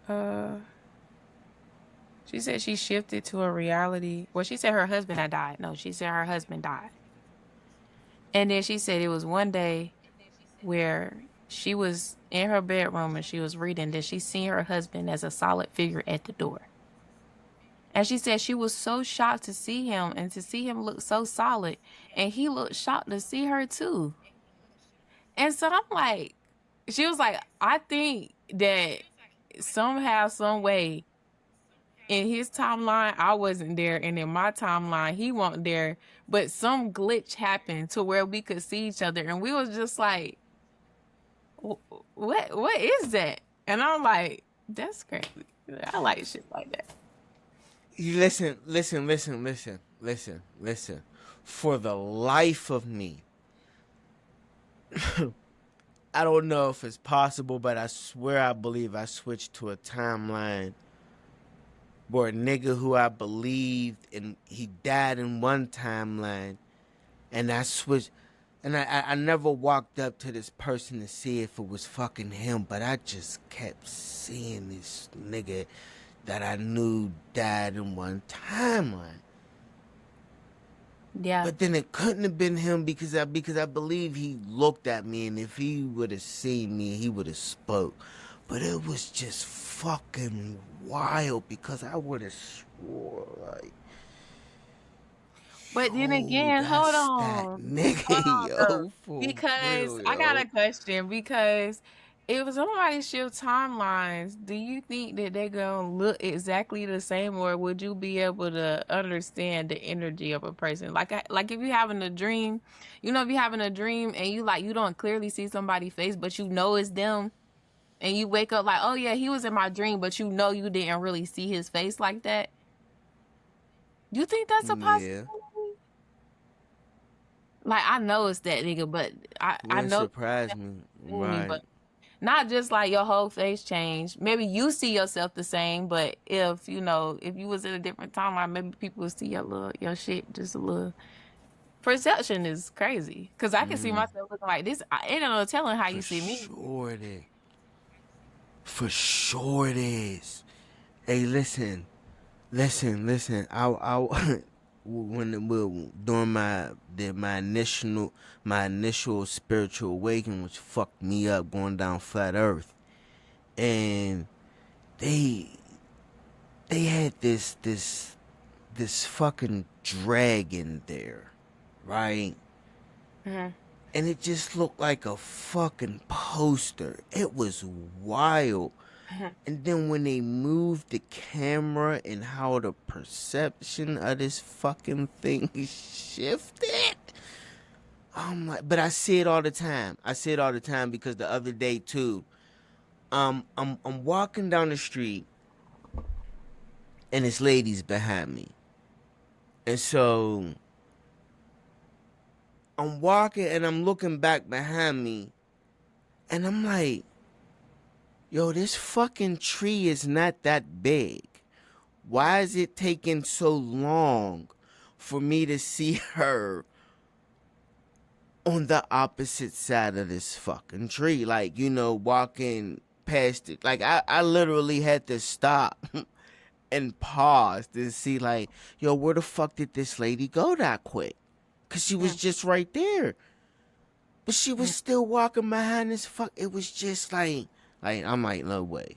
uh she said she shifted to a reality. Well, she said her husband had died. No, she said her husband died. And then she said it was one day where she was in her bedroom and she was reading that she seen her husband as a solid figure at the door. And she said she was so shocked to see him and to see him look so solid. And he looked shocked to see her too. And so I'm like, she was like, I think that somehow, some way, in his timeline, I wasn't there, and in my timeline, he wasn't there. But some glitch happened to where we could see each other, and we was just like, What is that?" And I'm like, "That's crazy. I like shit like that." You listen. For the life of me, I don't know if it's possible, but I swear I believe I switched to a timeline where a nigga who I believed and he died in one timeline, and I switched, and I never walked up to this person to see if it was fucking him, but I just kept seeing this nigga that I knew died in one timeline. Yeah. But then it couldn't have been him because I believe he looked at me, and if he would have seen me, he would have spoke. But it was just fucking wild because I would have swore like, But then yo, again, hold that's that on. Hold nigga, on, though. yo, for Because real, I got a yo. question. Because if somebody shift timelines, do you think that they're gonna look exactly the same, or would you be able to understand the energy of a person? Like if you're having a dream, if you're having a dream and you don't clearly see somebody's face, but you know it's them, and you wake up like, oh yeah, he was in my dream, but you didn't really see his face like that. You think that's a Yeah, possibility? Like I know it's that nigga, but I wouldn't know surprise me, fool me, right? but not just like your whole face changed. Maybe you see yourself the same, but if you was in a different timeline, maybe people would see your shit just a little. Perception is crazy because I can see myself looking like this. I ain't no telling how For you see me. sure it is. For sure it is. Hey, listen. I during my initial spiritual awakening, which fucked me up going down flat Earth, and they had this fucking dragon there, right? Hmm. And it just looked like a fucking poster. It was wild. And then when they moved the camera and how the perception of this fucking thing shifted, I'm like, but I see it all the time. I see it all the time because the other day too, I'm walking down the street and this lady's behind me, and so I'm walking and I'm looking back behind me, and I'm like, yo, this fucking tree is not that big. Why is it taking so long for me to see her on the opposite side of this fucking tree? Like, walking past it. Like, I literally had to stop and pause to see, like, yo, where the fuck did this lady go that quick? Because she was just right there. But she was still walking behind this fuck. It was just I'm like, no way.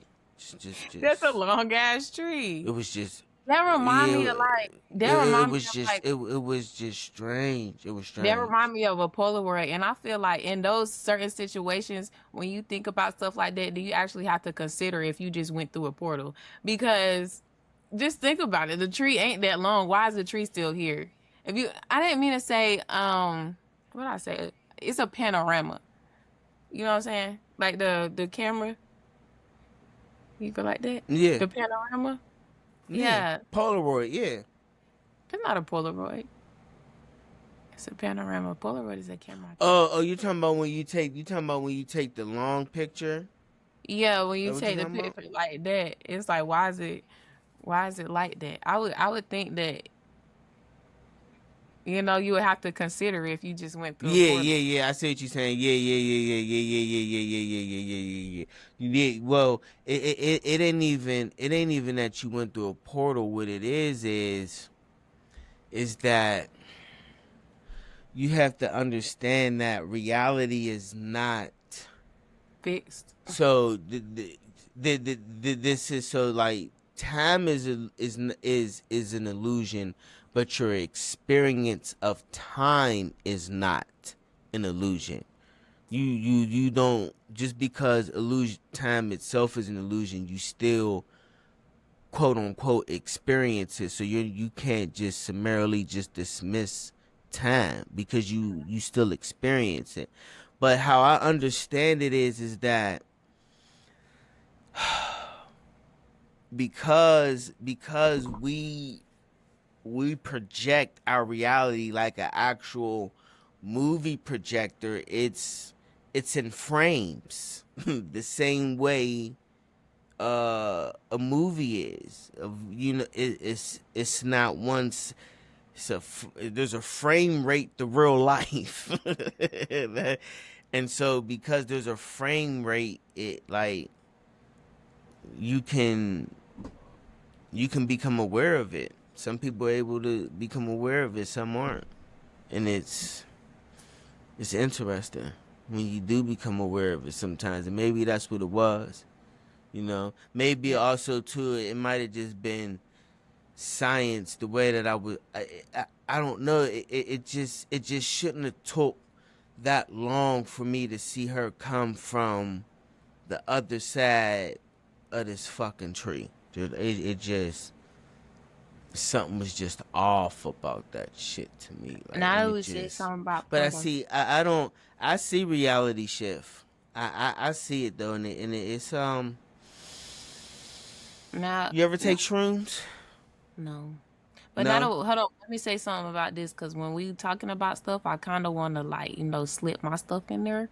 That's a long ass tree. It was just, That remind me of yeah, like that it remind me was of just, like it was just strange. It was that strange. remind me of a Polaroid, and I feel like in those certain situations, when you think about stuff like that, do you actually have to consider if you just went through a portal? Because just think about it, the tree ain't that long. Why is the tree still here? I didn't mean to say, what did I say? It's a panorama. You know what I'm saying? Like the camera. You feel like that? Yeah, The panorama. yeah. Yeah, Polaroid, yeah. it's not a Polaroid. It's a panorama. Polaroid is a camera, I think. Oh, you talking about when you take the long picture? Yeah, when That you what you take the talking about? picture like that, it's like why is it like that? I would think that you would have to consider if you just went through a Yeah, portal. yeah, yeah. I see what you're saying. Yeah, yeah, yeah, yeah, yeah, yeah, yeah, yeah, yeah, yeah, yeah, yeah, yeah, yeah. Yeah, well, it ain't even that you went through a portal. What it is that you have to understand that reality is not. Fixed. So this is so like time is an illusion, but your experience of time is not an illusion. You don't, just because illusion time itself is an illusion, you still quote unquote experience it. So you can't just summarily just dismiss time because you still experience it. But how I understand it is that because we project our reality like an actual movie projector, it's in frames the same way a movie is. It's not once. There's a frame rate to real life. And so because there's a frame rate, it like you can you can become aware of it. Some people are able to become aware of it, some aren't. And it's interesting when you do become aware of it sometimes. And maybe that's what it was. Maybe Yeah. also too, it might have just been science the way that I don't know. It just shouldn't have took that long for me to see her come from the other side of this fucking tree. Dude, it just, something was just off about that shit to me. And Like, I and it always say just, something about but I portal. see, I don't, I see reality shift. I see it though, it's Now, You ever take shrooms? no. But now, No. hold on. Let me say something about this because when we talking about stuff, I kind of want to like slip my stuff in there,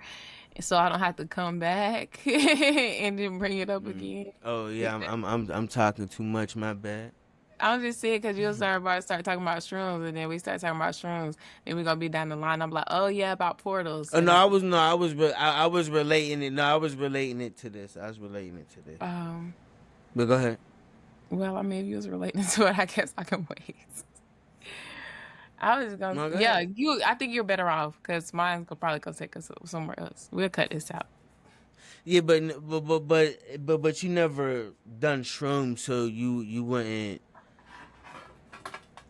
so I don't have to come back and then bring it up again. Oh If yeah, that- I'm talking too much. My bad. I'm just saying because you'll start talking about shrooms, and then we start talking about shrooms, then we're gonna be down the line. I'm like, oh yeah, about portals, Oh and no, I'm I was no, I was I was relating it. No, I was relating it to this. I was relating it to this. um. But go ahead. Well, I mean, if you was relating to it, I guess I can wait. I was gonna, No, go yeah, ahead. I think you're better off because mine's gonna probably go take us somewhere else. We'll cut this out. Yeah, but you never done shrooms, so you wouldn't,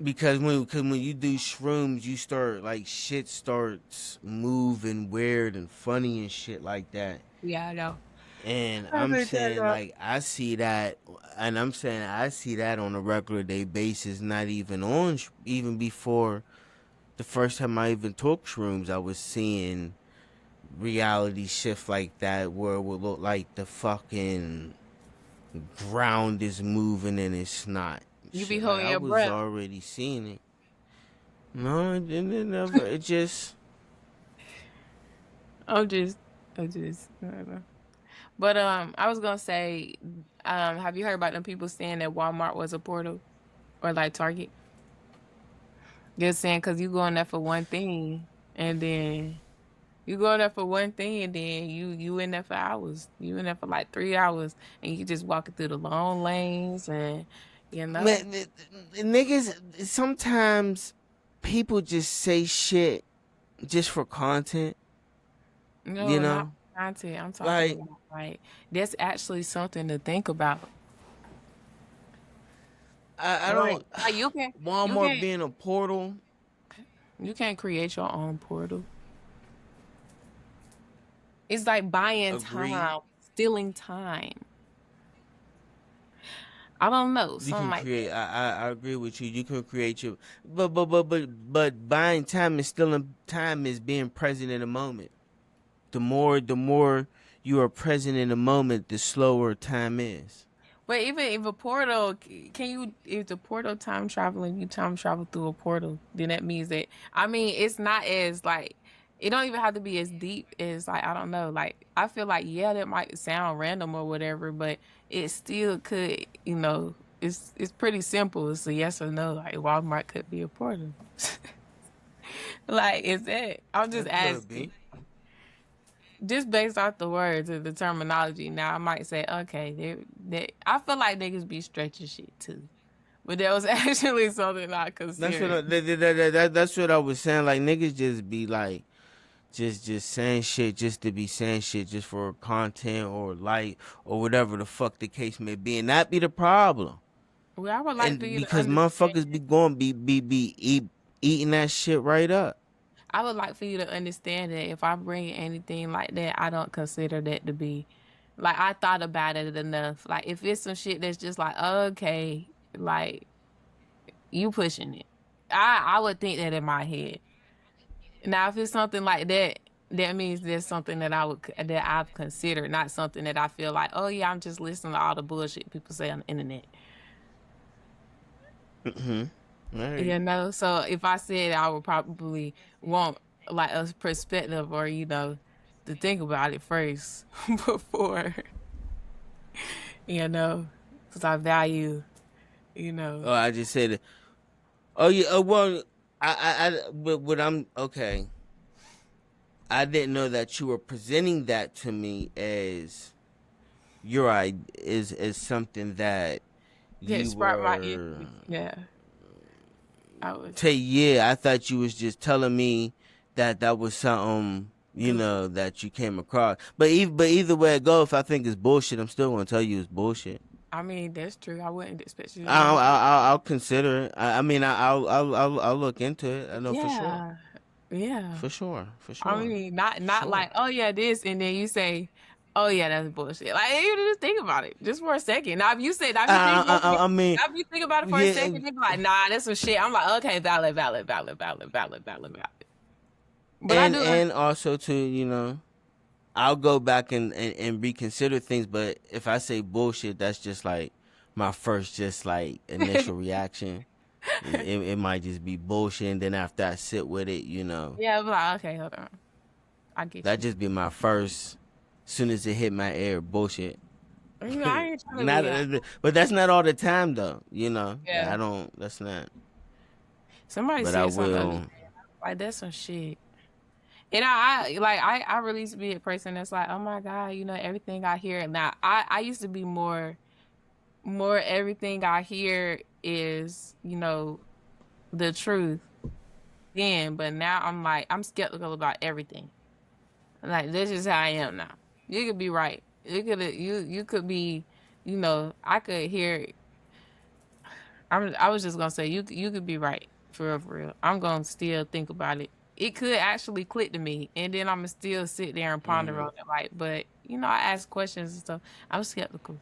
because when you do shrooms, you start like shit starts moving weird and funny and shit like that. Yeah, I know. And I I'm picked that saying up. like I see that, and I'm saying I see that on a regular day basis, not even even before the first time I even took shrooms, I was seeing reality shift like that, where it would look like the fucking ground is moving and it's not. You be Shit, like holding I your was breath. already seeing it. No, it didn't. It never. It just. I'm just, I don't know. But I was gonna say, have you heard about them people saying that Walmart was a portal or like Target? They're saying because you go in there for one thing, and then you go in there for one thing, and then you in there for hours. You in there for like 3 hours, and you just walking through the long lanes, and you know, Man, niggas. Sometimes people just say shit just for content. You no, not know, content. I'm talking like about like that's actually something to think about. I Like, don't. like you can you Walmart can being a portal. you can't create your own portal. It's like buying Agreed. time, stealing time. I don't know, You something can like create. I agree with you. You can create your. But buying time and stealing time is being present in the moment. The more you are present in the moment, the slower time is. but even if a portal, can you, if the portal time traveling, you time travel through a portal, then that means that, I mean, it's not as like, it don't even have to be as deep as like, I don't know, like, I feel like, yeah, that might sound random or whatever, but it still could, it's pretty simple. It's a yes or no. Like, Walmart could be a portal. Like, is that, I'm just It could asking. be. Just based off the words and the terminology, now I might say, okay, I feel like niggas be stretching shit too. But that was actually something I That's what considered. that's what I was saying. Like niggas just be like just saying shit just to be saying shit just for content or like or whatever the fuck the case may be, and that be the problem. Well, I would like for And you to because understand. motherfuckers be going eating that shit right up. I would like for you to understand that if I bring anything like that, I don't consider that to be like I thought about it enough. Like if it's some shit that's just like, okay, like you pushing it. I would think that in my head. Now, if it's something like that, that means there's something that that I've considered, not something that I feel like, oh yeah, I'm just listening to all the bullshit people say on the internet. Mm-hmm. All right. So if I said I would probably want like a perspective or to think about it first before because I value you know. Oh, I just said it. Oh yeah. Well, but what I'm okay. I didn't know that you were presenting that to me as is something that That you sparked my were. interest. Yeah, I was. Yeah, I thought you was just telling me that that was something that you came across. But either way it go, if I think it's bullshit, I'm still gonna tell you it's bullshit. I mean, that's true. I wouldn't expect you to know. I'll consider it. I mean, I'll look into it. I know for sure, Yeah, yeah. for sure, for I sure, mean, for not sure. like, oh yeah, this, and then you say, oh yeah, that's bullshit. Like you just think about it, just for a second. Now if you think, I mean, now if you think about it for a yeah, second, they be like, nah, that's some shit. I'm like, okay, valid, valid, valid, valid, valid, valid, valid. But I do. and also to I'll go back and reconsider things. But if I say bullshit, that's just like my first just like initial reaction. It might just be bullshit, and then after I sit with it, Yeah, I'm like, okay, hold on, I get that you. just be my first. Soon as it hit my ear, bullshit. I ain't trying to be Not, that. but that's not all the time though. Yeah. I don't. That's not. Somebody But I said something the other day. will. Like that's some shit. And I really used to be a person that's like, oh my God, everything I hear. Now I used to be more everything I hear is, the truth then, but now I'm like I'm skeptical about everything. Like this is how I am now. You could be right. You could be, I could hear I was just gonna say you could be right for real, for real. I'm gonna still think about it. It could actually click to me, and then I'm gonna still sit there and ponder Mm, on it. Like, but I ask questions and stuff. I'm skeptical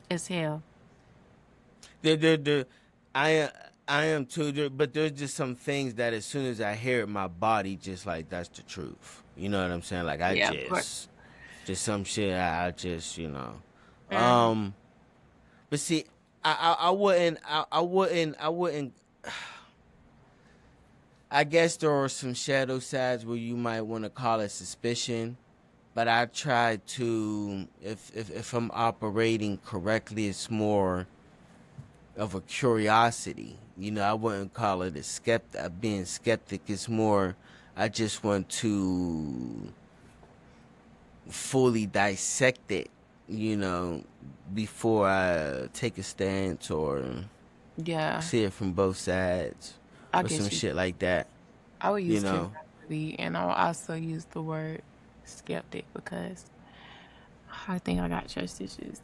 as hell. the I I am too, but there's just some things that as soon as I hear it, my body just like that's the truth. You know what I'm saying? Like I Yeah, of course. just some shit. I just Mhm. Um, but see, I wouldn't. I guess there are some shadow sides where you might want to call it suspicion, but I try to, if I'm operating correctly, it's more of a curiosity. I wouldn't call it being skeptic. It's more, I just want to fully dissect it, you know, before I take a stance or Yeah, see it from both sides I or some get you. shit like that, I would you use know. curiosity, and I'll also use the word skeptic because I think I got trust issues.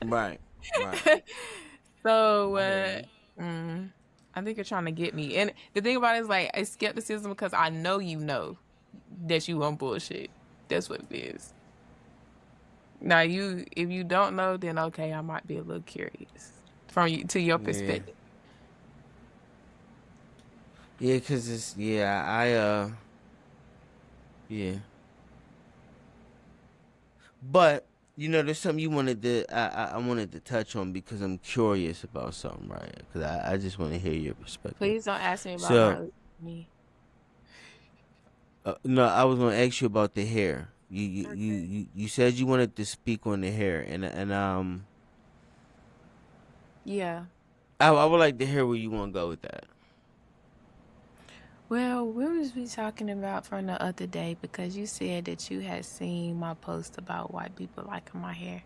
Right, right. So, I hear you. mm, I think you're trying to get me. And the thing about it is, like, it's skepticism because I know that you on bullshit. That's what it is. Now, if you don't know, then okay, I might be a little curious from you to your Yeah. perspective. Yeah, cause it's yeah. But there's something you wanted to I wanted to touch on because I'm curious about something, right? Because I just want to hear your perspective. Please don't ask me about So, me. no, I was gonna ask you about the hair. Okay. You said you wanted to speak on the hair, and Yeah. I would like to hear where you want to go with that. Well, what was we talking about from the other day? Because you said that you had seen my post about white people liking my hair.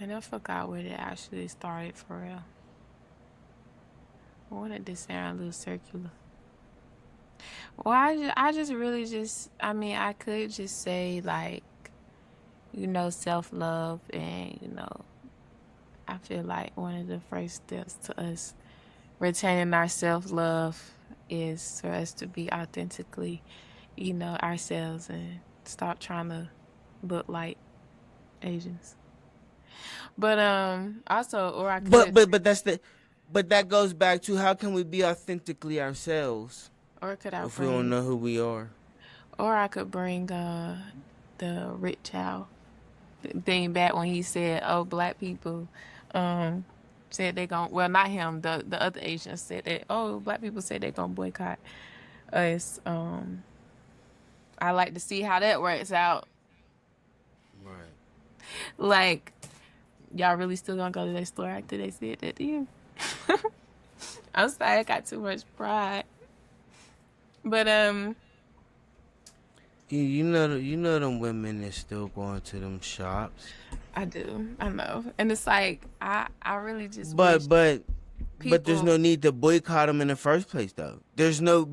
And I forgot where it actually started for real. I wanted to sound a little circular. Well, I just really just, I mean, I could just say, like, self love. And, I feel like one of the first steps to us retaining our self love is for us to be authentically, ourselves and stop trying to look like Asians. But also, or I But could, but but that's the but that goes back to how can we be authentically ourselves or could I if we don't bring, know who we are? or I could bring the rich child thing back when he said, "Oh, black people, um, said they gon' well, not him, the other Asians said that, oh, black people said they gonna boycott us." I like to see how that works out. Right. Like, y'all really still gonna go to that store after they said that to you? I'm sorry, I got too much pride. But You know them women is still going to them shops. I do. I know. And it's like I really just wish But but but there's people. no need to boycott them in the first place though. There's no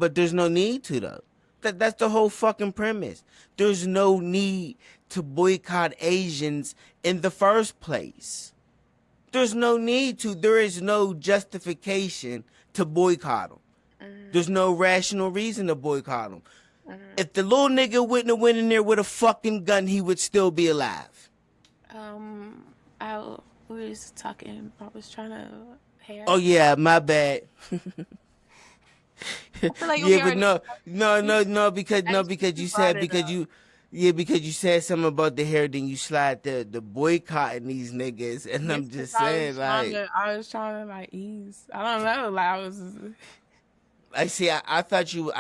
need to though. That's the whole fucking premise. There's no need to boycott Asians in the first place. There's no need to. There is no justification to boycott them. Mhm, There's no rational reason to boycott them. mhm. If the little nigga wouldn't have went in there with a fucking gun, he would still be alive. I was talking. I was trying to Oh hair. yeah, my bad. I feel like we Yeah, but already. no, because I just because you you brought said it up. because you said something about the hair, then you slide the boycotting these niggas, and Yes, I'm because just saying like I was trying to like ease. I don't know. Like I was. I see. I thought you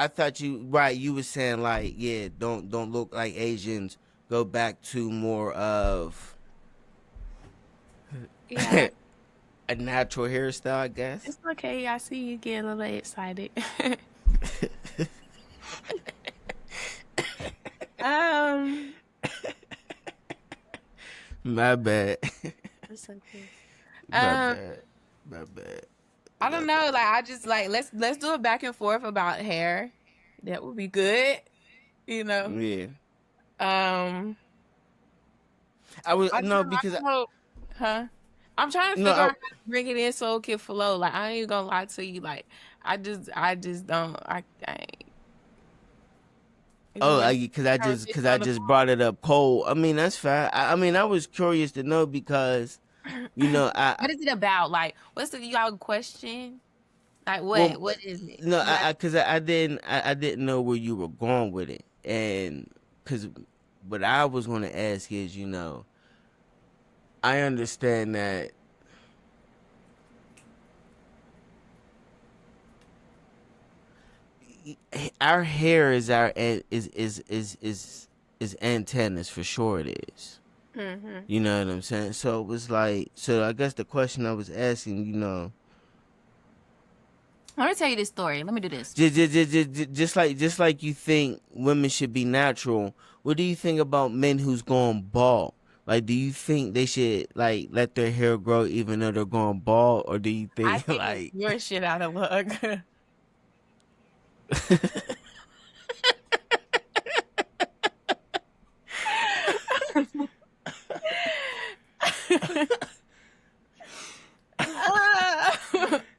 right. You were saying like yeah, don't look like Asians. Go back to more of Yeah, a natural hairstyle, I guess. it's okay. I see you getting a little excited. um, My bad. it's okay. My Um, bad. My bad. I My don't know. bad. Like I just like let's do a back and forth about hair. That would be good. You know. Yeah. Um, I was I no don't because know. Huh? I'm trying to no. figure out how to bring it in so it can flow. Like I ain't gonna lie to you. Like I just don't. I ain't. If you Oh, want to because I on the just brought it up cold. I mean that's fine. I mean I was curious to know because You know, What is it about? Like, what's the y'all question? Like, well, what is it? no, You got cause I didn't know where you were going with it, and cause what I was going to ask is, you know, I understand that our hair is our is antennas for sure. It is. hmm You know what I'm saying? So it was like, so I guess the question I was asking, you know, Let me tell you this story. Let me do this. just like you think women should be natural. What do you think about men who's going bald? Like, do you think they should like let their hair grow even though they're going bald, or do you I think think like your shit out of luck.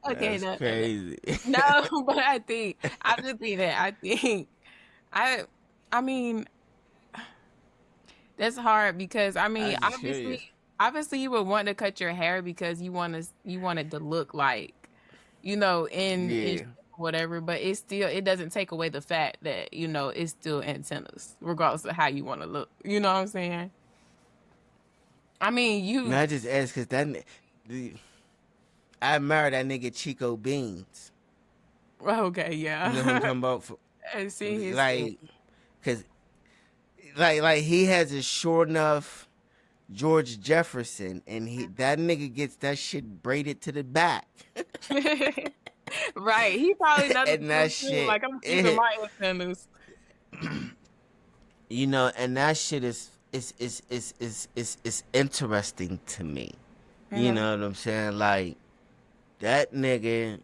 Okay, that's no, no, no. crazy? No, but I just think that I I mean that's hard because I I mean was just curious. obviously you would want to cut your hair because you want it to look like in Yeah. whatever, but it doesn't take away the fact that it's still antennas regardless of how you want to look. You know what I'm saying? I mean No, you I just asked because I admire that nigga Chico Beans. okay, You know who I'm yeah. talking about? I see his thing. Like, cause like he has a short enough George Jefferson, and that nigga gets that shit braided to the back, Right. He probably knows the and that truth too. shit, Like I'm keeping my antennas. you know, and that shit is interesting to me. You Yeah. know what I'm saying? Like that nigga,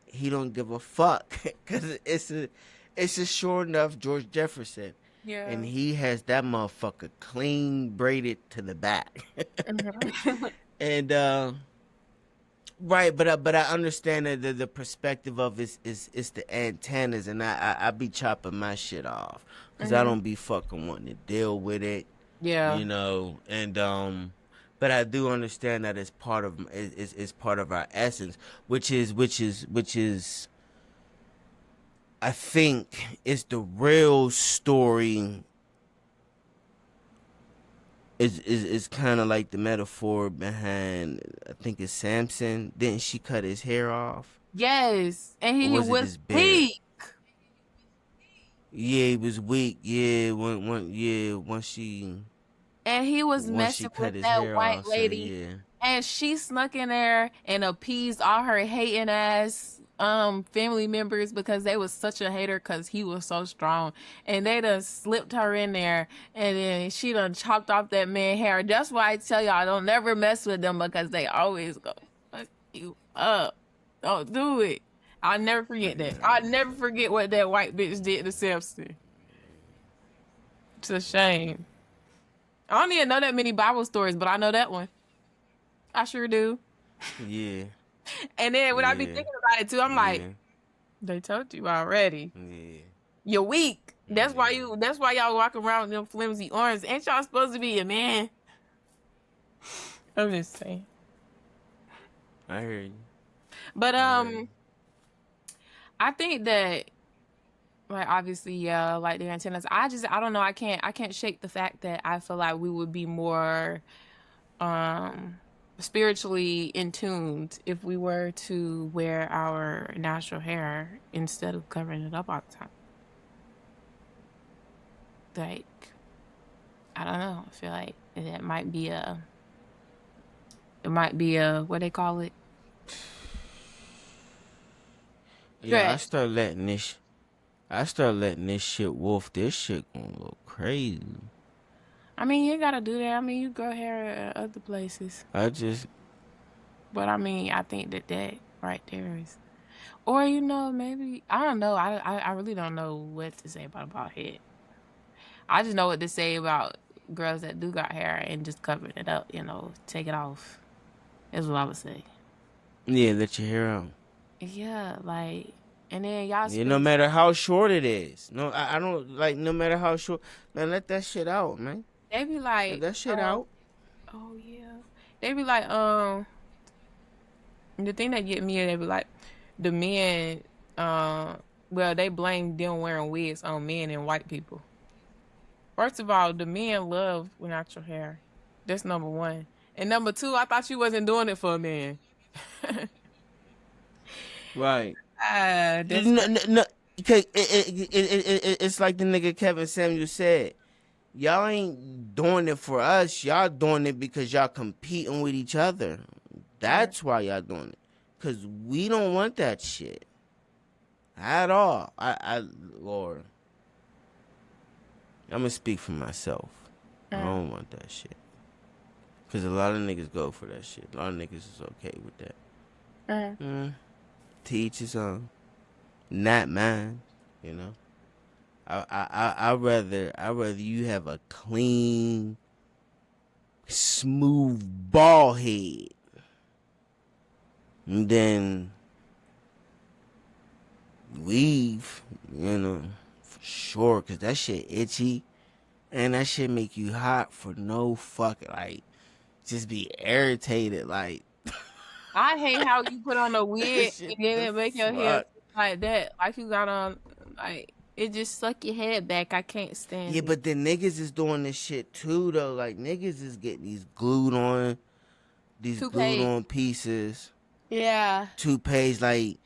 he don't give a fuck because it's a short enough George Jefferson, and Yeah. he has that motherfucker clean braided to the back, Mhm. and right, but I understand that the perspective of is the antennas, and I be chopping my shit off because I Mhm. don't be fucking wanting to deal with it, Yeah. you know, and but I do understand that it's part of is part of our essence, which is I think is the real story. Is kind of like the metaphor behind, I think it's Samson. Didn't she cut his hair off? Yes. And Or he was it was his beard? weak. Yeah, he was weak. Yeah, once she And he was messing cut with his that hair white off. So lady. yeah, And she snuck in there and appeased all her hating ass family members because they was such a hater because he was so strong. And they done slipped her in there and then she done chopped off that man hair. That's why I tell y'all don't never mess with them because they always go fuck you up. Don't do it. I'll never forget that. I'll never forget what that white bitch did to Samson. It's a shame. I don't even know that many Bible stories, but I know that one. I sure do. yeah, And then when I be yeah, thinking about it too, I'm like, yeah, they told you already. yeah, You're weak. yeah. That's why y'all walk around with them flimsy arms. Ain't y'all supposed to be a man? I'm just saying. I heard you. But I heard you. I think that like obviously, yeah, like their antennas. I don't know, I can't shake the fact that I feel like we would be more um spiritually in tuned if we were to wear our natural hair instead of covering it up all the time. Like I don't know. I feel like it might be a what they call it. Yeah, Good. I start letting this shit wolf. This shit gonna look crazy. I mean, you gotta do that. I mean, you grow hair at other places, I just but I mean, I think that right there is, or maybe I don't know. I really don't know what to say about head. I just know what to say about girls that do got hair and just covering it up. Take it off. Is what I would say. yeah, let your hair out. Yeah, like, and then y'all Yeah, no spend. matter how short it is. No, I don't like. No matter how short, man, let that shit out, man. They be Let like, that shit out. oh yeah. They be like, the thing that get me, they be like, the men, well, they blame them wearing wigs on men and white people. First of all, the men love natural hair. That's number one. And number two, I thought you wasn't doing it for a man. Right. That's crazy. No, because it's like the nigga Kevin Samuel said. Y'all ain't doing it for us. Y'all doing it because y'all competing with each other. That's why y'all doing it. Cause we don't want that shit at all. Lord, I'm gonna speak for myself. I don't want that shit. Cause a lot of niggas go for that shit. A lot of niggas is okay with that. To each his own. Not mine. You know. I rather you have a clean, smooth ball head than weave, you know, for sure. Cause that shit itchy, and that shit make you hot for no fucking like, just be irritated like. I hate how you put on a wig Shit, and then the it make your hair fuck. like that. Like you got on, like, it just suck your head back. I can't stand Yeah, it. but the niggas is doing this shit too though. Like niggas is getting these glued on Toupee. pieces, Yeah. toupees, like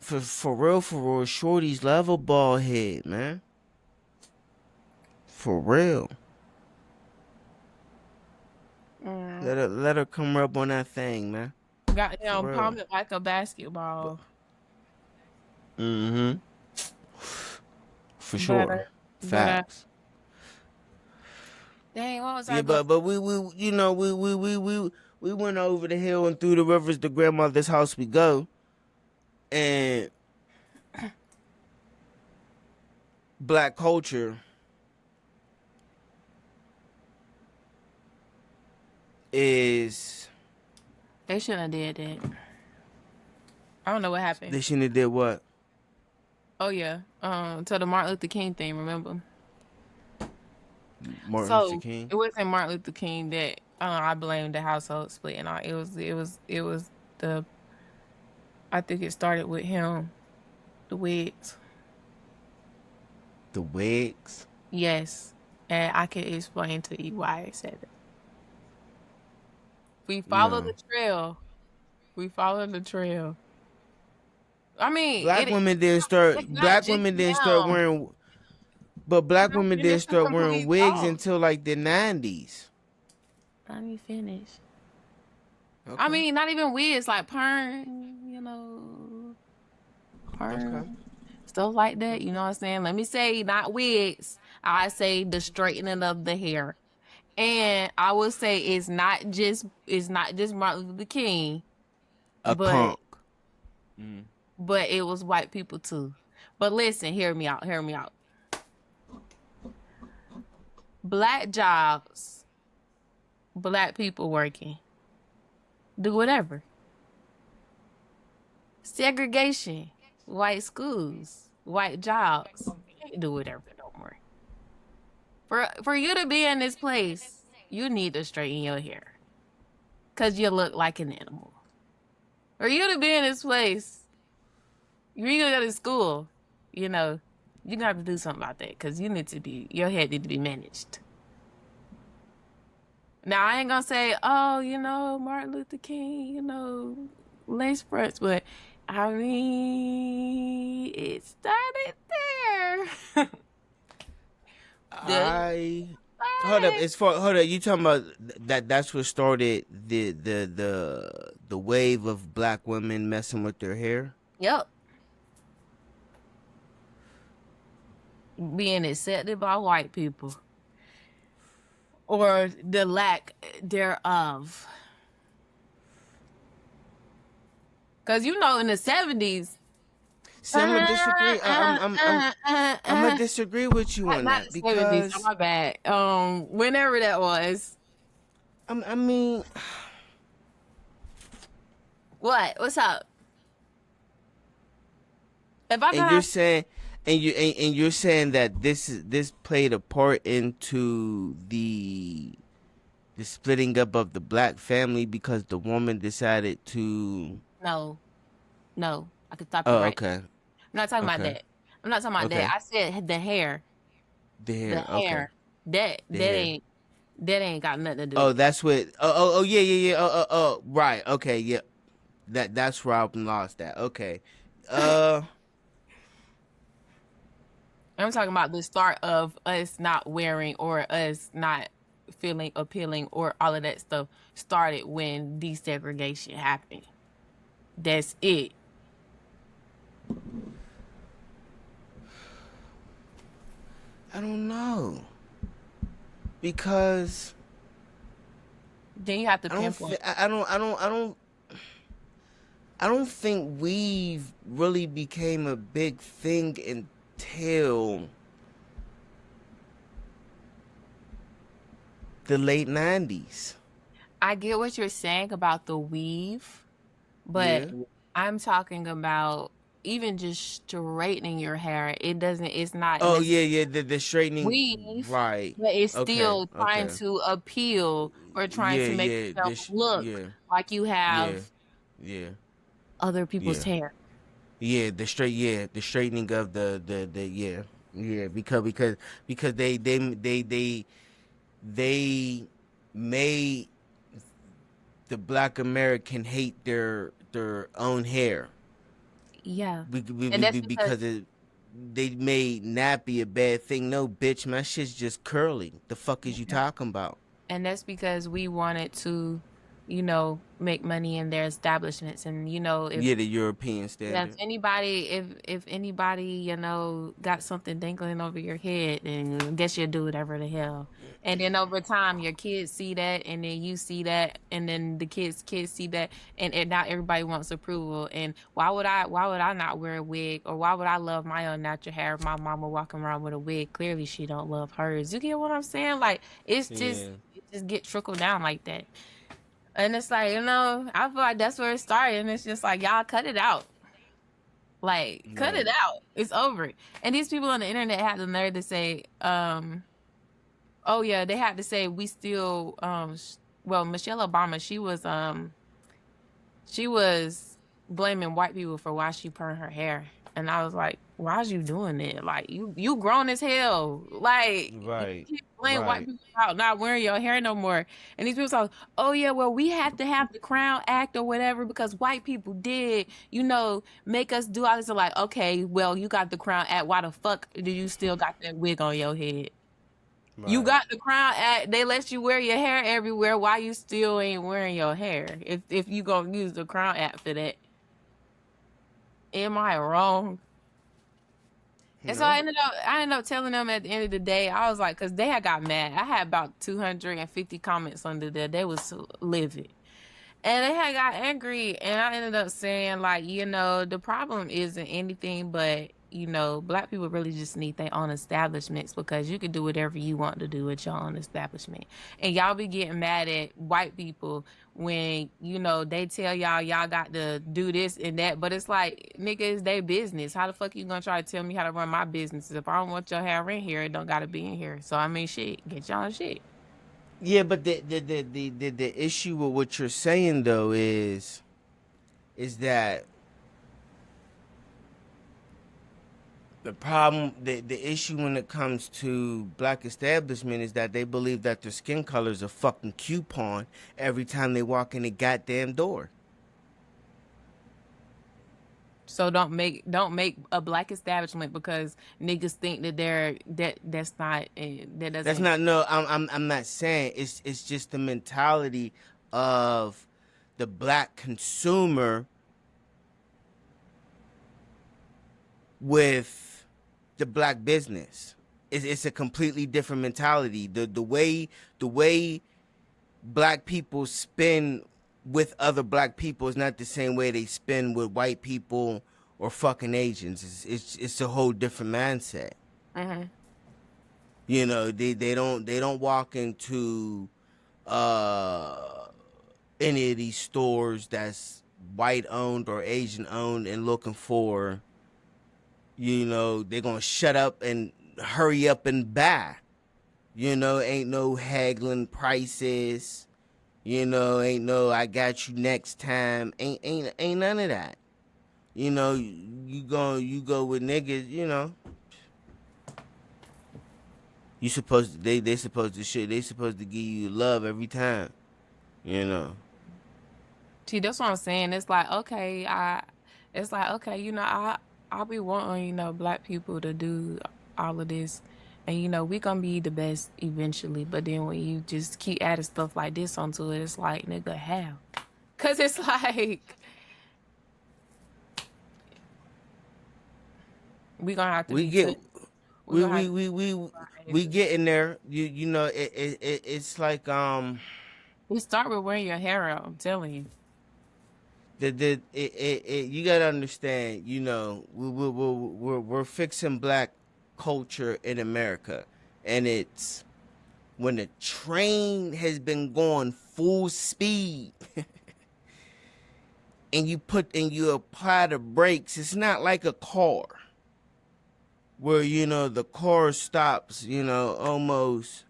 for real, shorties love a bald head, man. For real. Let her come rub on that thing, man. Got For real. palm it like a basketball. Mm-hmm. For But sure. but Facts. dang, what was I Yeah, going? but we you know we went over the hill and through the rivers to grandmother's house we go, and black culture is They shouldn't have did that. I don't know what happened. they shouldn't have did what? Oh yeah, to the Martin Luther King thing. Remember? Martin Luther So King. it wasn't Martin Luther King that I blamed the household split and all. It was the. I think it started with him, the wigs. The wigs. Yes, and I can explain to you why I said it. We follow No. the trail. We follow the trail. I mean, Black women didn't start. it's not just him. Wearing. But black Can I women didn't finish the start wearing complete wigs thought? until like the 90s. Let me finish. I Okay. mean, not even wigs, like perm, you know, perm, Okay. stuff like that. You know what I'm saying? Let me say, not wigs. I say the straightening of the hair, and I will say it's not just Martin Luther King, A but punk. Mm. it was white people too. But listen, hear me out. Hear me out. Black jobs, black people working, do whatever. Segregation, white schools, white jobs, can't do whatever no more. For you to be in this place, you need to straighten your hair, cause you look like an animal. For you to be in this place, you need to go to school. You know, you gonna have to do something about that, cause your head need to be managed. Now I ain't gonna say, oh, Martin Luther King, lace fronts, but I mean, it started there. The I hold up. started. It's for hold up. You talking about that? That's what started the wave of black women messing with their hair. Yep, being accepted by white people or the lack thereof. Cause in the 70s, See, I'm gonna disagree. I'm gonna disagree with you on not that the 70s. Oh, because my bad. Whenever that was. I mean, What? What's up? If I and could you're have, saying, and you're saying that this played a part into the the splitting up of the black family because the woman decided to. No, I could stop you Oh, right. okay, I'm not talking about okay, that. I'm not talking about that. okay. I said the hair. The The hair, okay, hair. That the that hair. ain't that ain't got nothing to do Oh, with it. that's what. Oh, yeah, yeah, yeah. Right. Okay, yeah. That's where I lost that. Okay. Uh, I'm talking about the start of us not wearing or us not feeling appealing or all of that stuff started when desegregation happened. That's it. I don't know because Then you have to I don't. pinpoint. I don't think weave really became a big thing until the late '90s. I get what you're saying about the weave, but Yeah. I'm talking about even just straightening your hair. It's not Oh, necessarily yeah, yeah. The straightening. weave, Right. but it's Okay. still trying Okay. to appeal or trying Yeah. to make Yeah. yourself look Yeah. like you Yeah. have Yeah. other people's Yeah. hair. Yeah. The straightening of the yeah. Yeah. Because they made the black American hate their own hair Yeah. And that's because because they made nappy a bad thing. No, bitch, my shit's just curly. The fuck is you talking about? we wanted to, make money in their establishments. And Yeah, the European if standard. anybody if anybody, got something dangling over your head, then I guess you'll do whatever the hell. And then over time your kids see that, and then you see that, and then the kids see that, and not everybody wants approval. And why would I not wear a wig, or why would I love my own natural hair if my mama walking around with a wig? Clearly she don't love hers. You get what I'm saying? Like it's just Yeah. it just get trickled down like that. And it's like, I feel like that's where it started. And it's just like, y'all cut it out. Like, cut it Right. out. It's over. And these people on the internet had the nerve to say, oh yeah, they had to say we still well, Michelle Obama, she was blaming white people for why she permed her hair. And I was like, why's you doing it? Like you grown as hell. Like you Right. can't blame white Right. people about not wearing your hair no more. And these people say, oh yeah, well, we have to have the Crown Act or whatever because white people did, make us do all this. I'm like, okay, well, you got the Crown Act. Why the fuck do you still got that wig on your head? You Right. got the Crown Act. They let you wear your hair everywhere. Why you still ain't wearing your hair? If you gonna use the Crown Act for that, am I wrong? And so No. I ended up telling them at the end of the day, I was like, because they had got mad. I had about 250 comments under there. They was livid. And they had got angry, and I ended up saying, like, the problem isn't anything but, black people really just need their own establishments, because you can do whatever you want to do at your own establishment. And y'all be getting mad at white people when, they tell y'all got to do this and that. But it's like, nigga, it's their business. How the fuck you gonna try to tell me how to run my business? If I don't want your hair in here, it don't gotta be in here. So, I mean, shit, get y'all shit. Yeah, but the issue with what you're saying though is that the problem, the issue when it comes to black establishment is that they believe that their skin color is a fucking coupon every time they walk in the goddamn door. So don't make a black establishment because niggas think that that's not that That's doesn't. not no. I'm not saying it's just the mentality of the black consumer with the black business. It's a completely different mentality. The way black people spend with other black people is not the same way they spend with white people or fucking Asians. It's a whole different mindset. Hmm. They don't walk into uh any of these stores that's white owned or Asian owned and looking for, they're gonna shut up and hurry up and buy. Ain't no haggling prices. Ain't no I got you next time. Ain't none of that. You go with niggas. You supposed to, they supposed to shit. They supposed to give you love every time. You know. See, that's what I'm saying. It's like, okay, I'll be wanting, black people to do all of this. And, we gonna be the best eventually. But then when you just keep adding stuff like this onto it, it's like, nigga, how? Cause it's like we gonna have to We be get we we gonna have we to we we we getting there. It's like we start with wearing your hair out, I'm telling you. you gotta understand. We're fixing black culture in America, and it's when the train has been going full speed. And you apply the brakes. It's not like a car where the car stops almost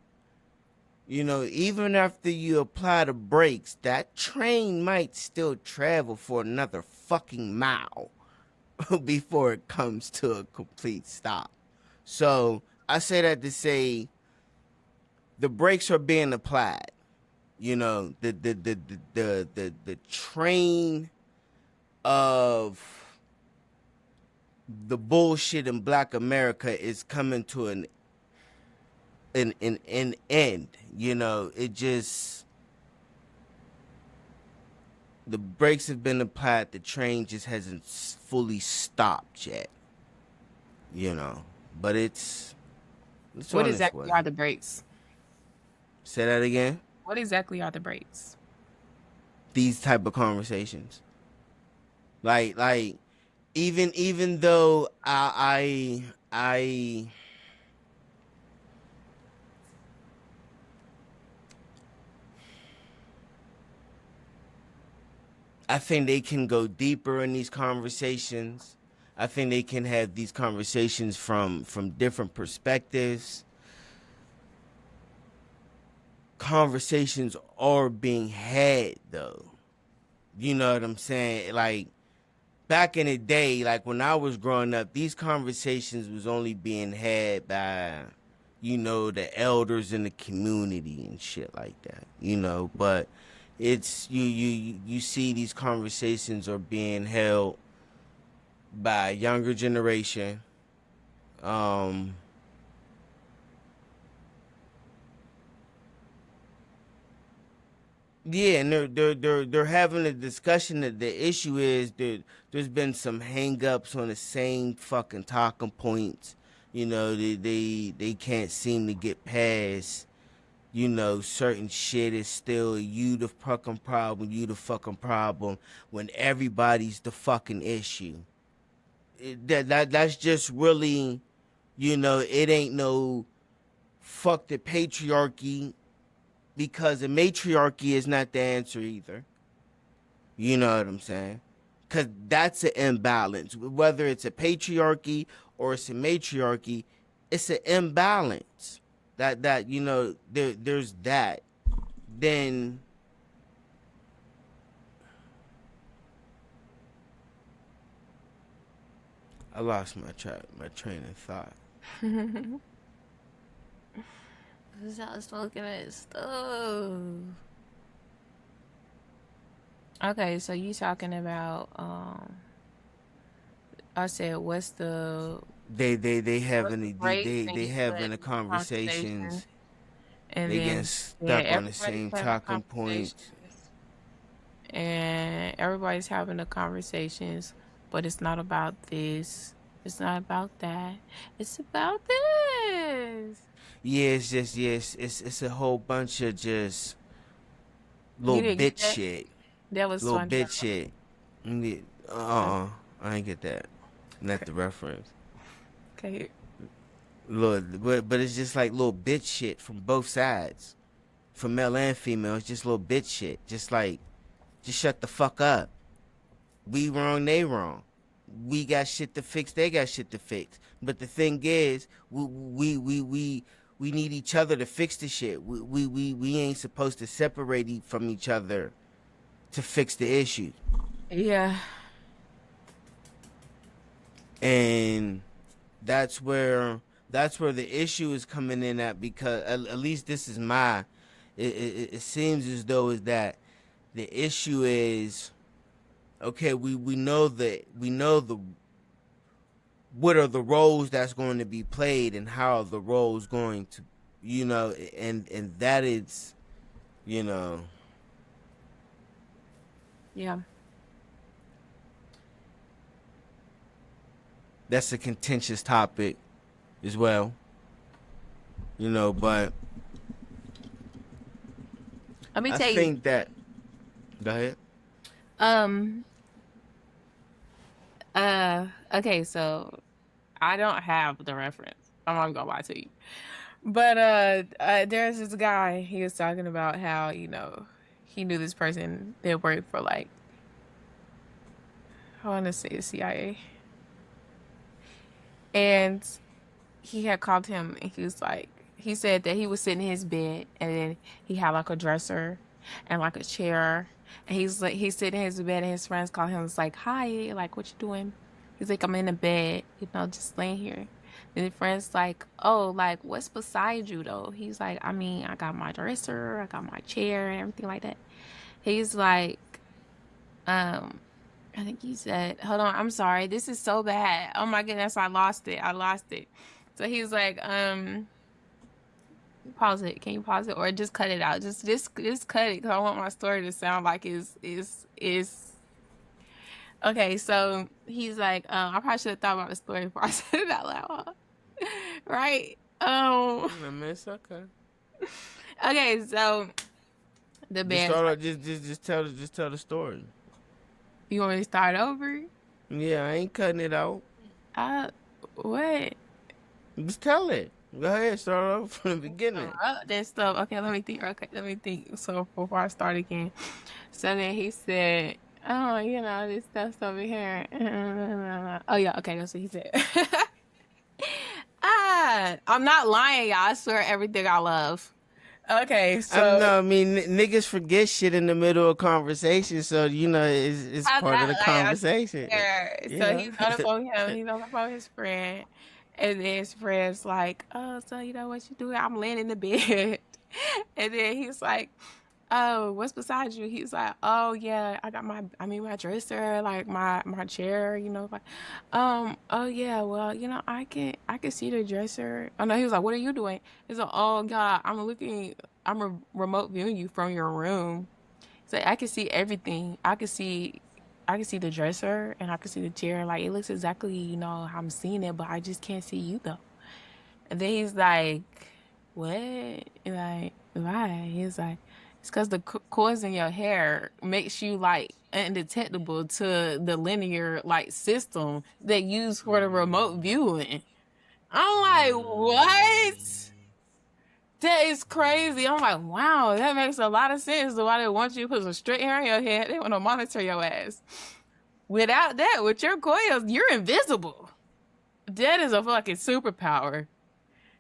even after you apply the brakes, that train might still travel for another fucking mile before it comes to a complete stop. So I say that to say the brakes are being applied. The train of the bullshit in Black America is coming to an end. It just, the brakes have been applied. The train just hasn't fully stopped yet. But it's What on its exactly way. are the brakes? Say that again. What exactly are the brakes? These type of conversations, like even though I think they can go deeper in these conversations. I think they can have these conversations from different perspectives. Conversations are being had, though. You know what I'm saying? Like, back in the day, like when I was growing up, these conversations was only being had by, the elders in the community and shit like that. But it's you see these conversations are being held by a younger generation. Yeah, and they're having a discussion. That the issue is there's been some hang-ups on the same fucking talking points. They can't seem to get past. Certain shit is still you the fucking problem when everybody's the fucking issue. That's just really, it ain't no fuck the patriarchy, because the matriarchy is not the answer either. You know what I'm saying? Because that's an imbalance. Whether it's a patriarchy or it's a matriarchy, it's an imbalance. There's that. Then I lost my train of thought. Stop smoking that stuff. Okay, so you talking about I said what's the They what's the having breaks and they you having said a conversation conversations. and They getting then yeah, stuck on the everybody's same having talking points. conversations and everybody's having the conversations, but it's not about this. It's not about that. It's about this. Yeah, it's just it's a whole bunch of just You little didn't get bitch that? shit. That was Little SpongeBob. bitch shit. I ain't get that. Not the reference. Okay. But it's just like little bitch shit from both sides, from male and female. It's just little bitch shit. Just shut the fuck up. We wrong, they wrong. We got shit to fix, they got shit to fix. But the thing is, we need each other to fix the shit. We ain't supposed to separate from each other to fix the issue. Yeah. And that's where the issue is coming in at, because at least this is it seems as though is that the issue is, okay, we know the what are the roles that's going to be played and how are the roles going to, and that is, Yeah. that's a contentious topic as well, but Let me I tell you. think that, go ahead. Okay, so I don't have the reference. I'm not gonna lie to you. But there's this guy, he was talking about how, he knew this person that worked for like, I wanna say the CIA. And he had called him and he said that he was sitting in his bed and then he had like a dresser and like a chair, and he's sitting in his bed and his friends call him. It's like, hi, like, what you doing? He's like, I'm in the bed, just laying here. And the friend's like, oh, like, what's beside you though? He's like, I mean, I got my dresser, I got my chair and everything like that. He's like, I think he said, hold on, I'm sorry, this is so bad. Oh my goodness, I lost it. So he's like, pause it. Can you pause it or just cut it out? Just cut it, because I want my story to sound like is okay. So he's like, I probably should have thought about the story before I said it out loud, right? I mean, it's okay. Okay, so the band. Just tell the story. You want me to start over? Yeah, I ain't cutting it out. What? Just tell it. Go ahead, start over from the beginning. That stuff. Okay, let me think. So before I start again, so then he said, "Oh, this stuff's over here." Oh yeah, okay, that's what he said. I'm not lying, y'all. I swear everything I love. Okay, so I mean, niggas forget shit in the middle of conversation, so it's part of the conversation. So he's on the phone with him. He's on the phone with his friend, and then his friend's like, "Oh, so what you doing?" I'm laying in the bed, and then he's like, "Oh, what's beside you?" He's like, "Oh yeah, I got my dresser, like my chair, like, oh yeah, well, I can see the dresser." Oh no, he was like, "What are you doing?" He's like, "Oh God, I'm remote viewing you from your room." So I can see everything. I can see the dresser and I can see the chair. Like, it looks exactly, how I'm seeing it, but I just can't see you though. And then he's like, "What?" Like, why? He's like, it's because the cords in your hair makes you like undetectable to the linear like system they use for the remote viewing. I'm like, what? That is crazy. I'm like, wow, that makes a lot of sense. So why they want you to put some straight hair in your head? They want to monitor your ass. Without that, with your coils, you're invisible. That is a fucking superpower.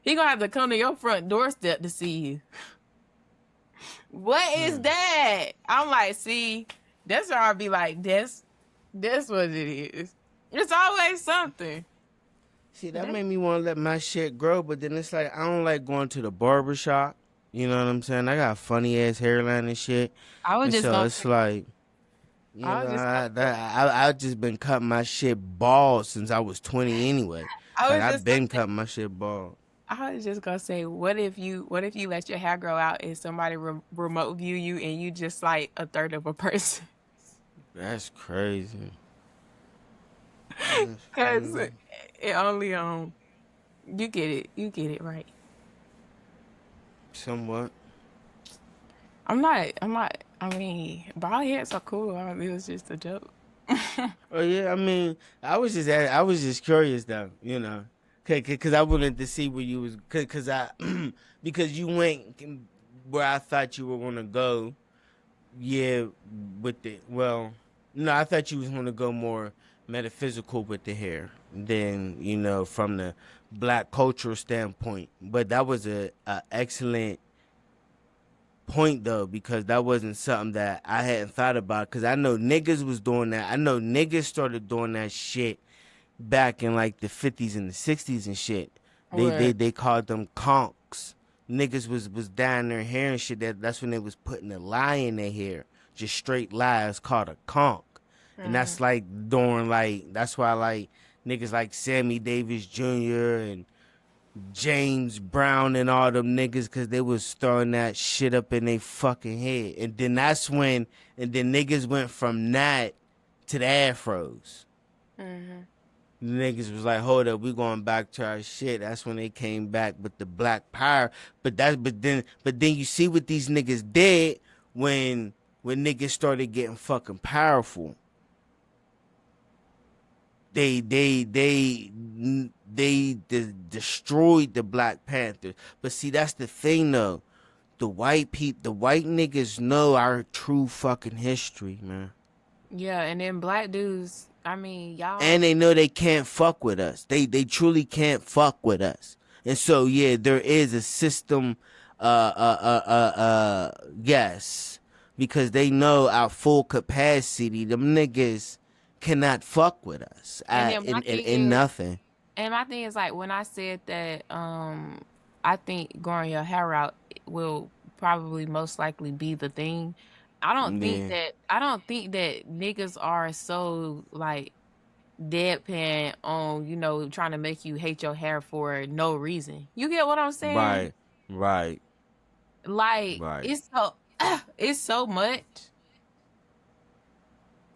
He gonna have to come to your front doorstep to see you. What is that? I'm like, see, that's where I'll be like, that's what it is. It's always something. See, that made me want to let my shit grow, but then it's like, I don't like going to the barber shop. You know what I'm saying? I got funny ass hairline and shit. I was And just so gonna it's like, I I've just been cutting my shit bald since I was 20 anyway. I Like, was I've just been cutting my shit bald. I was just gonna say, what if you let your hair grow out and somebody remote view you and you just like a third of a person? That's crazy. Cause it only you get it right. Somewhat. I'm not. I mean, bald heads are cool. It was just a joke. Oh yeah, I mean, I was just curious though, cause I wanted to see where you was, cause because you went where I thought you were gonna go, yeah, with it. Well, no, I thought you was gonna go more metaphysical with the hair than, you know, from the black cultural standpoint. But that was a excellent point though, because that wasn't something that I hadn't thought about, because I know niggas was doing that. I know niggas started doing that shit back in like the 50s and the 60s and shit. They called them conks. Niggas was dyeing their hair and shit. That's when they was putting a lie in their hair, just straight lie. It's called a conk. And that's like during like, that's why like niggas like Sammy Davis Jr. and James Brown and all them niggas, because they was throwing that shit up in they fucking head. And then that's when, and then niggas went from that to the afros. Niggas was like, hold up, we going back to our shit. That's when they came back with the black power. But then you see what these niggas did when niggas started getting fucking powerful. They destroyed the Black Panthers. But see, that's the thing though. The white niggas know our true fucking history, man. Yeah, and then black dudes, I mean, y'all. And they know they can't fuck with us. They truly can't fuck with us. And so yeah, there is a system yes. Because they know our full capacity, them niggas cannot fuck with us in nothing. And my thing is, like, when I said that, I think growing your hair out will probably most likely be the thing. I don't think that niggas are so like deadpan on, you know, trying to make you hate your hair for no reason. You get what I'm saying? Right. Like, it's so much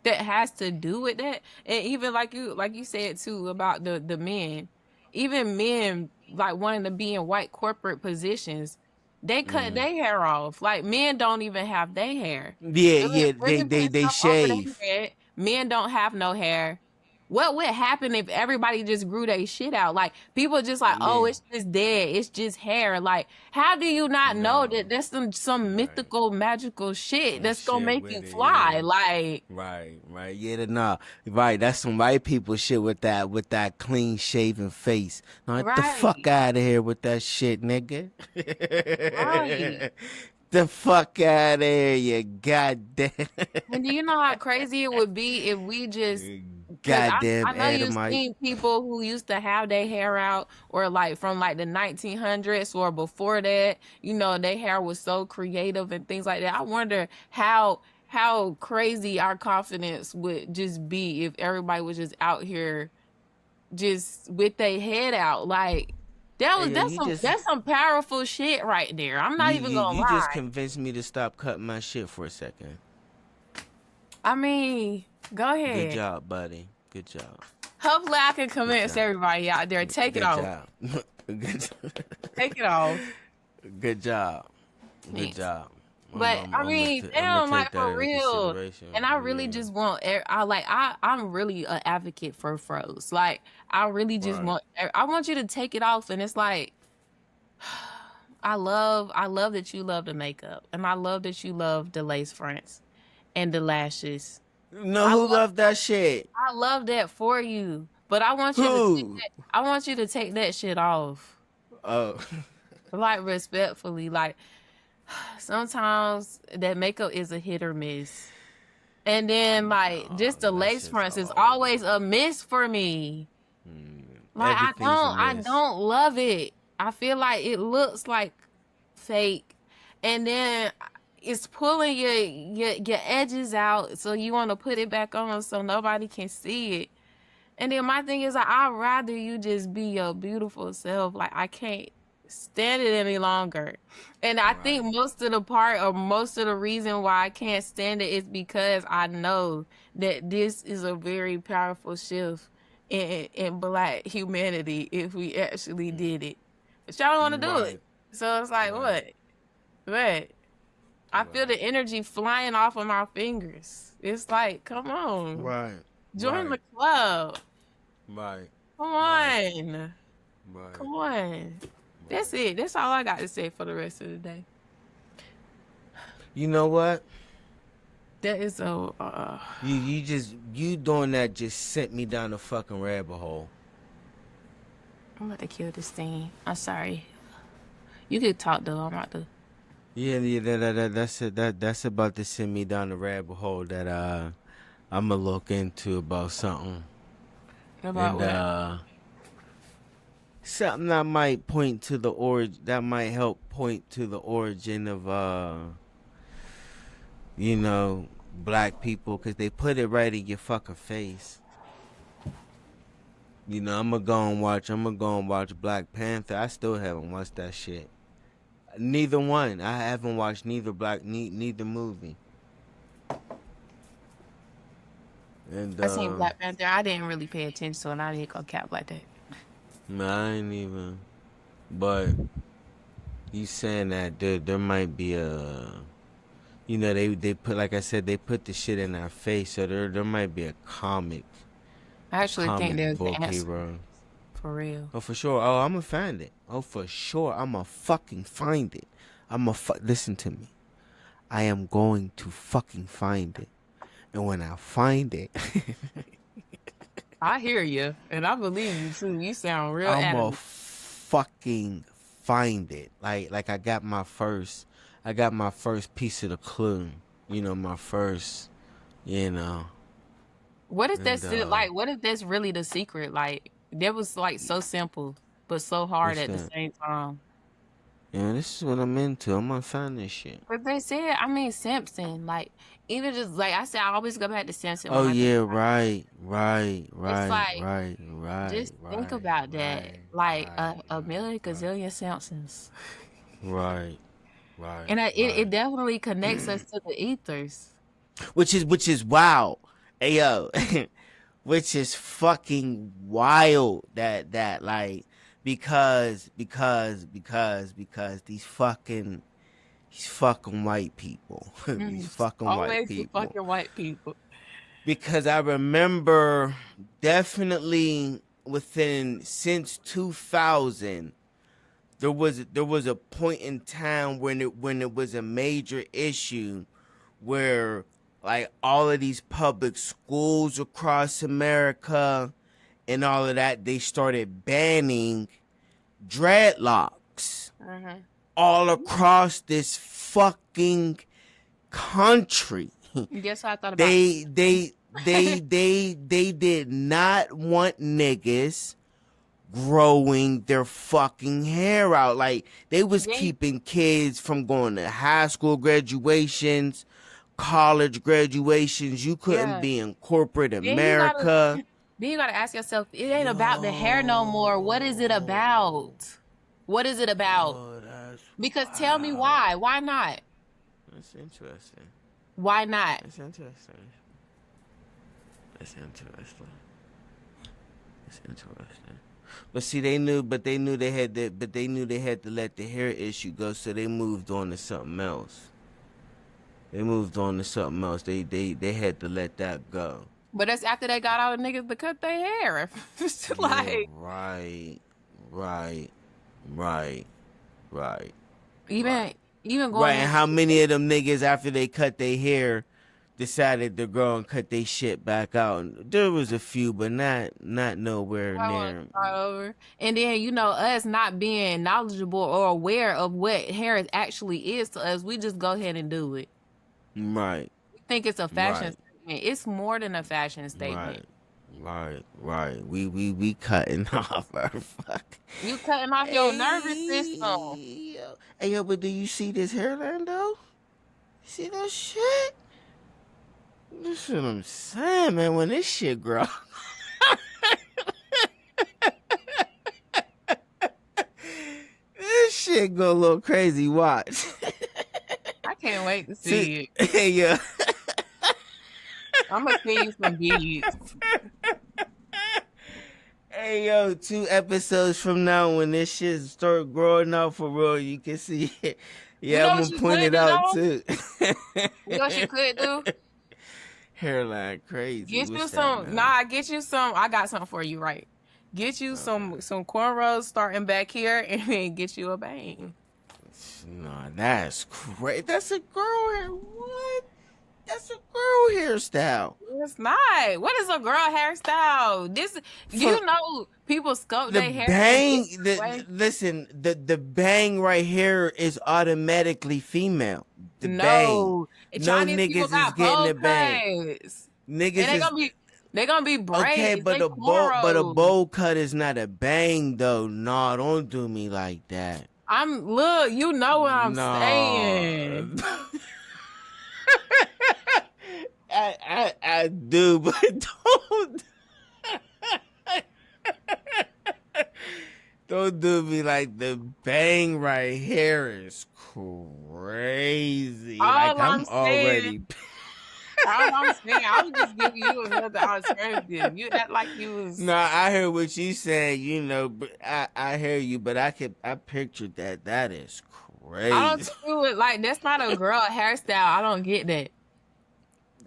that has to do with that. And even like you said too about the men, even men like wanting to be in white corporate positions, they cut their hair off. Like, men don't even have their hair. They shave. Men don't have no hair. What would happen if everybody just grew their shit out? Like, people just like, oh, it's just dead. It's just hair. Like, how do you not know that there's some mythical, magical shit that's gonna make you fly? Yeah. Like, right. Yeah, no, right. That's some white people shit with that clean shaven face. Now, get the fuck out of here with that shit, nigga. Right. The fuck out of here, you goddamn. And do you know how crazy it would be if we just goddamn I know you've Adamite. seen people who used to have their hair out, or like from like the 1900s or before that, you know, their hair was so creative and things like that. I wonder how crazy our confidence would just be if everybody was just out here just with their head out. Like, that's some powerful shit right there. I'm not even gonna lie. You just convinced me to stop cutting my shit for a second. I mean, go ahead. Good job, buddy. Good job. Hopefully I can convince everybody out there. Take it off. Take it off. Good job. Good job. But I mean, damn, like, for real. And I really just want, I'm really an advocate for froze. Like, I really just want you to take it off. And it's like, I love that you love the makeup, and I love that you love the lace fronts and the lashes. No, who loved that shit? I love that for you, but I want you to take that shit off. Oh, like, respectfully, like, sometimes that makeup is a hit or miss, and then like just the lace fronts is always a miss for me. Like, I don't love it. I feel like it looks like fake, and then it's pulling your edges out, so you want to put it back on so nobody can see it. And then my thing is, like, I'd rather you just be your beautiful self. Like, I can't stand it any longer. And I think most of the reason why I can't stand it is because I know that this is a very powerful shift in Black humanity if we actually did it. But y'all don't want to do it. So it's like, what? I feel the energy flying off of my fingers. It's like, come on. Join the club. Come on. Come on. That's it. That's all I got to say for the rest of the day. You know what? That is so. You doing that just sent me down the fucking rabbit hole. I'm about to kill this thing. I'm sorry. You could talk though. I'm about to. Yeah, that's it. That's about to send me down the rabbit hole that I'ma look into about something. About what? Something that might point to the origin, that might help point to the origin of black people, because they put it right in your fucking face. I'm gonna go and watch Black Panther. I still haven't watched that shit. Neither one. I haven't watched neither movie. And I seen Black Panther. I didn't really pay attention, so I didn't go cap like that. man, I ain't even. But you saying that there might be they put, like I said, they put the shit in our face, so there might be a comic I actually think there's book an answer hero. for real. Oh, for sure. Oh, I'm gonna find it. Oh, for sure. I'm gonna fucking find it. Listen to me. I am going to fucking find it. And when I find it, I hear you, and I believe you too. You sound real I'm gonna adamant. fucking find it. Like I got my first piece of the clue. My first, What if and that's like? What if that's really the secret? Like that was like so simple, but so hard what's at the that? same time. This is what I'm into. I'm gonna find this shit. But they said, I mean, Simpson. Like even just like I said, I always go back to Simpson. Oh When I yeah, think right. like just think about that. Like a million gazillion Simpsons, Right. and it definitely connects us to the ethers. Which is wild. Hey yo, which is fucking wild that like because these fucking white people. These fucking white Always the people. fucking white people. Because I remember definitely since 2000 there was a point in time when it was a major issue where like all of these public schools across America and all of that, they started banning dreadlocks all across this fucking country. Guess what I thought about? They did not want niggas growing their fucking hair out. Like they was keeping kids from going to high school graduations, college graduations. You couldn't be in corporate America. Then you gotta ask yourself, it ain't about the hair no more. What is it about? What is it about? Because tell me why. Why not? That's interesting. Why not? That's interesting. That's interesting. That's interesting. But see, they knew they had to let the hair issue go, so they moved on to something else. They had to let that go. But that's after they got all the niggas to cut their hair. Like yeah, right. even going right. And how many of them niggas after they cut their hair decided to go and cut their shit back out? There was a few, but not nowhere near. Over. And then us not being knowledgeable or aware of what hair actually is to us, we just go ahead and do it. Right. We think it's a fashion statement. It's more than a fashion statement. Right. We cutting off our fuck. You cutting off your nervous system. Hey yo, but do you see this hairline though? You see that shit? This is what I'm saying, man. When this shit grow, this shit go a little crazy. Watch. I can't wait to see it. Hey yo. I'm gonna send you some beads. Hey yo, 2 episodes from now, when this shit start growing out for real, you can see it. Yeah, I'm gonna point it out too. You know what you could do? Hairline crazy. Get you some. Nah, get you some. I got something for you, right? Get you some cornrows starting back here, and then get you a bang. Nah, that's crazy. That's a girl hair. What? That's a girl hairstyle. It's not. What is a girl hairstyle? This, For you know, people sculpt the their hair in bang, different the ways. listen, the bang right here is automatically female. The bang. No, No Chinese people niggas is got getting bowl the bang. cuts, and Niggas is they gonna be okay, braids. but They a cornrows. bowl cut is not a bang though. No, don't do me like that. Look, you know what I'm No. saying. I do, but don't don't do me like the bang right here is crazy. Like All I'm I'm saying, already I was just giving you another alternative. You act like you was. No, I heard what you said, you know, but I hear you, but I pictured that. That is I don't crazy. do it like that's not a girl hairstyle. I don't get that.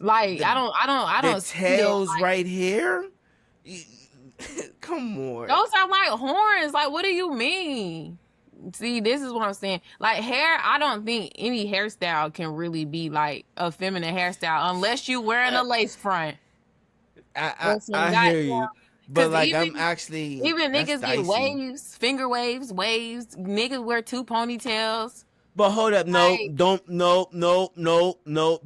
Like The I the don't see that. tails Like, right here? You- Come on. those are like horns. Like, what do you mean? See, this is what I'm saying. Like hair, I don't think any hairstyle can really be like a feminine hairstyle unless you wearing a lace front or some I hear goddamn. you. But Because like I'm actually even that's niggas get dicey. waves, finger waves, waves. Niggas wear 2 ponytails. But hold up, no, Like, don't no,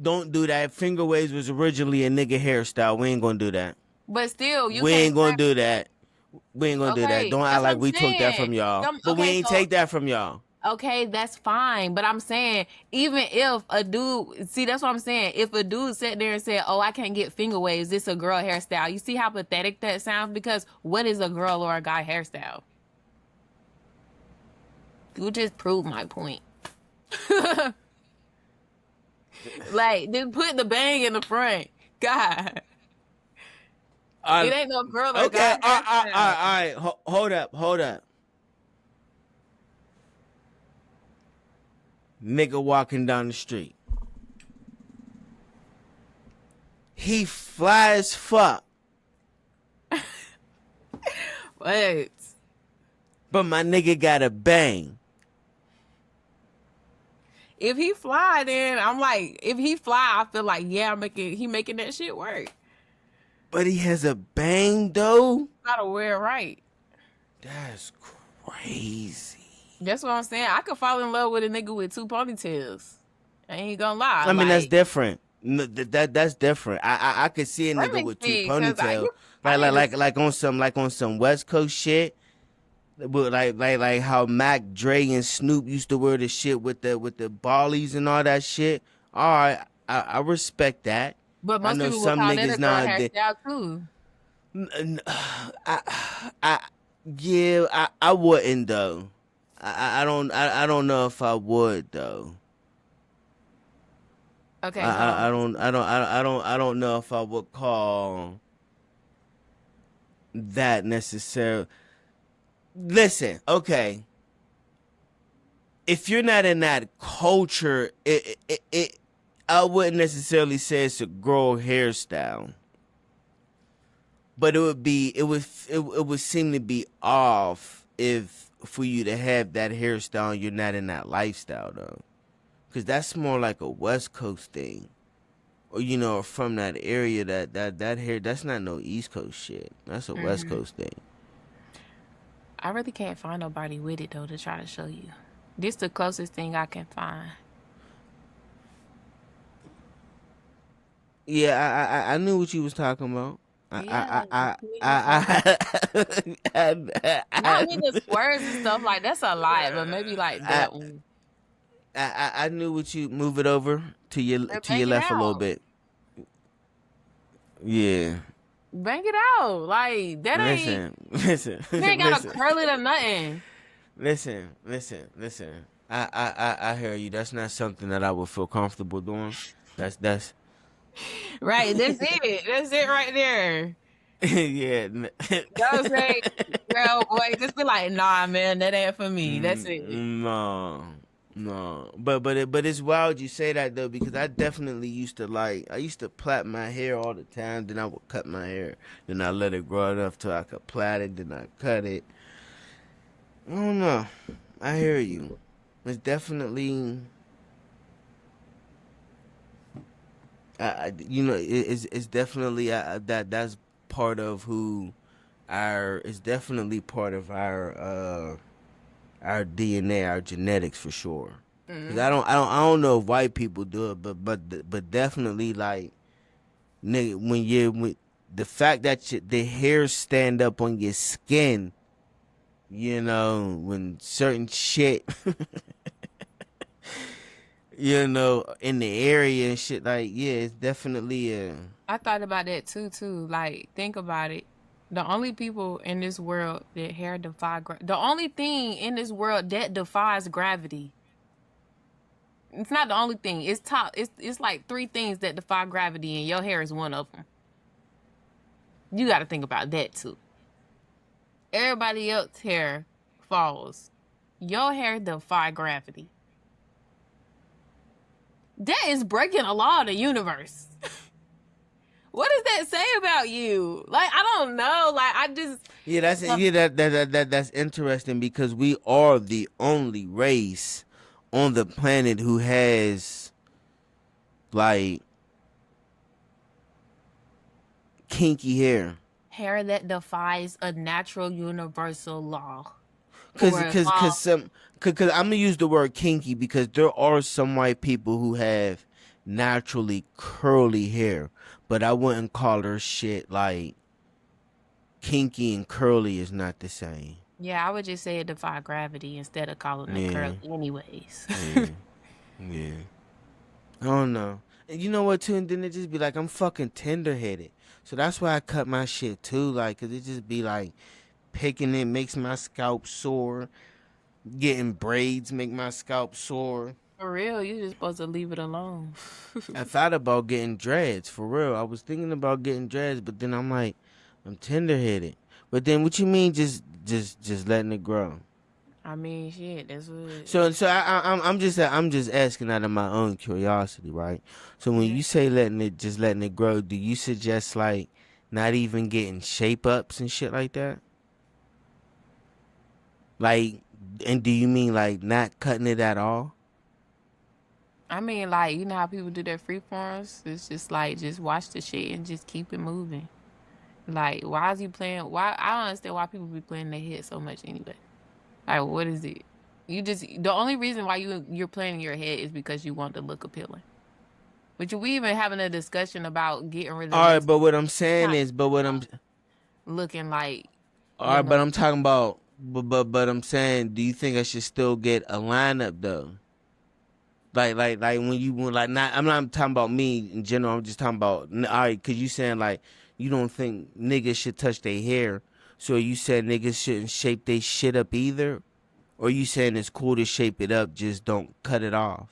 don't do that. Finger waves was originally a nigga hairstyle. We ain't gonna do that. but still, you We can't ain't gonna wear. do that. We ain't gonna do that. Okay, Don't act that's what like I'm we took that saying. from y'all. But we Okay, ain't so take that from y'all. okay, that's fine. But I'm saying, even if a dude, see, that's what I'm saying. If a dude sat there and said, "Oh, I can't get finger waves. This a girl hairstyle." You see how pathetic that sounds? Because what is a girl or a guy hairstyle? You just proved my point. Like, just put the bang in the front. God, it ain't no girl or Okay, guy all hairstyle. right. Hold up. Nigga walking down the street. He fly as fuck, But but my nigga got a bang. if he fly, then I'm like, if he fly, I feel like yeah, he making that shit work. But he has a bang though. Gotta wear it right. That's crazy. That's what I'm saying. I could fall in love with a nigga with 2 ponytails. I ain't gonna lie. I mean that's Like, different. That's different. I could see a let nigga me with 2 see, cause ponytails, I need to. like on some West Coast shit. But like how Mac Dre and Snoop used to wear the shit with the ballies and all that shit. All right, I respect that. But I most know people would some call that a niggas girl nowadays. hairstyle too. I yeah, I wouldn't though. I don't know if I would though. Okay, hold on. I don't know if I would call that necessarily. Listen, okay. If you're not in that culture, I wouldn't necessarily say it's a girl hairstyle, but it would seem to be off if for you to have that hairstyle and you're not in that lifestyle though, because that's more like a West Coast thing, or you know, from that area that hair that's not no East Coast shit. That's a West Mhm. Coast thing. I really can't find nobody with it though to try to show you. This the closest thing I can find. Yeah, I knew what you was talking about. Yeah, not with the I, squares and stuff like that's a lot, but maybe like I, that one. I knew what you move it over to your Bang it left a little out. bit. Yeah. Bang it out. Like that ain't. Listen, You ain't gotta listen, curl it or nothing. listen. I hear you. That's not something that I would feel comfortable doing. That's Right, that's it. That's it right there. yeah. Don't say, girl, boy, just be like, nah, man, that ain't for me. That's it. No. But it's wild you say that though, because I definitely used to plait my hair all the time, then I would cut my hair. Then I let it grow enough till I could plait it, then I cut it. I don't know. I hear you. It's definitely you know, it's definitely that's part of who our it's definitely part of our DNA, our genetics for sure. Cause Mm. I don't know if white people do it, but definitely like nigga when the fact that the hairs stand up on your skin, you know, when certain shit, you know, in the area and shit, like yeah, it's definitely a I thought about that too. Like, think about it. The only people in this world that hair defy the only thing in this world that defies gravity. It's not the only thing. It's top. It's like three things that defy gravity, and your hair is one of them. You got to think about that too. Everybody else hair falls. Your hair defy gravity. That is breaking a law of the universe. What does that say about you? Like, I don't know. Like, I just yeah. That's interesting because we are the only race on the planet who has like kinky hair. hair that defies a natural universal law Cause, or a cause, law. cause some, cause I'm gonna use the word kinky because there are some white people who have naturally curly hair, but I wouldn't call her shit like kinky and curly is not the same. Yeah, I would just say it defy gravity instead of calling it Yeah, curly, anyways. yeah, yeah. I don't know. And you know what too? And then it just be like I'm fucking tender headed, so that's why I cut my shit too. Like, cause it just be like picking it makes my scalp sore. Getting braids make my scalp sore. For real, you're just supposed to leave it alone. I thought about getting dreads for real. I was thinking about getting dreads, but then I'm like, I'm tender headed. But then what you mean just letting it grow? I mean, shit, that's what. So I'm just asking out of my own curiosity, right? So when Yeah. you say letting it grow, do you suggest like not even getting shape ups and shit like that? Like, and do you mean like not cutting it at all? I mean, like, you know how people do their free forms? It's just like, just watch the shit and just keep it moving. Like, why is you playing? Why? I don't understand why people be playing their head so much anyway. Like, what is it? You just, the only reason why you're playing your head is because you want to look appealing. But we even having a discussion about getting rid of All right, this, but what I'm saying not is, looking like, all you right, but know, I'm talking about, but I'm saying, do you think I should still get a lineup though? Like when like not, I'm not talking about me in general. I'm just talking about all right, cause you saying like you don't think niggas should touch their hair, so you said niggas shouldn't shape their shit up either, or you saying it's cool to shape it up, just don't cut it off,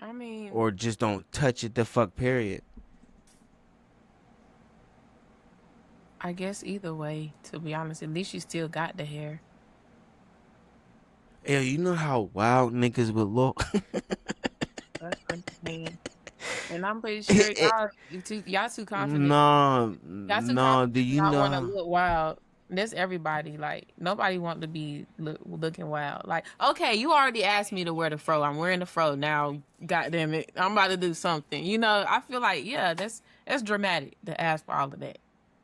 I mean, or just don't touch it. The fuck period. I guess either way, to be honest, at least you still got the hair. Yeah, you know how wild niggas would look. That's insane. And I'm pretty sure y'all too confident. No, Y'all too no. confident Do you not know? want to look wild. That's everybody. Like, nobody want to be looking wild. Like, okay, you already asked me to wear the fro. I'm wearing the fro now. God damn it, I'm about to do something. You know, I feel like, yeah, that's dramatic to ask for all of that.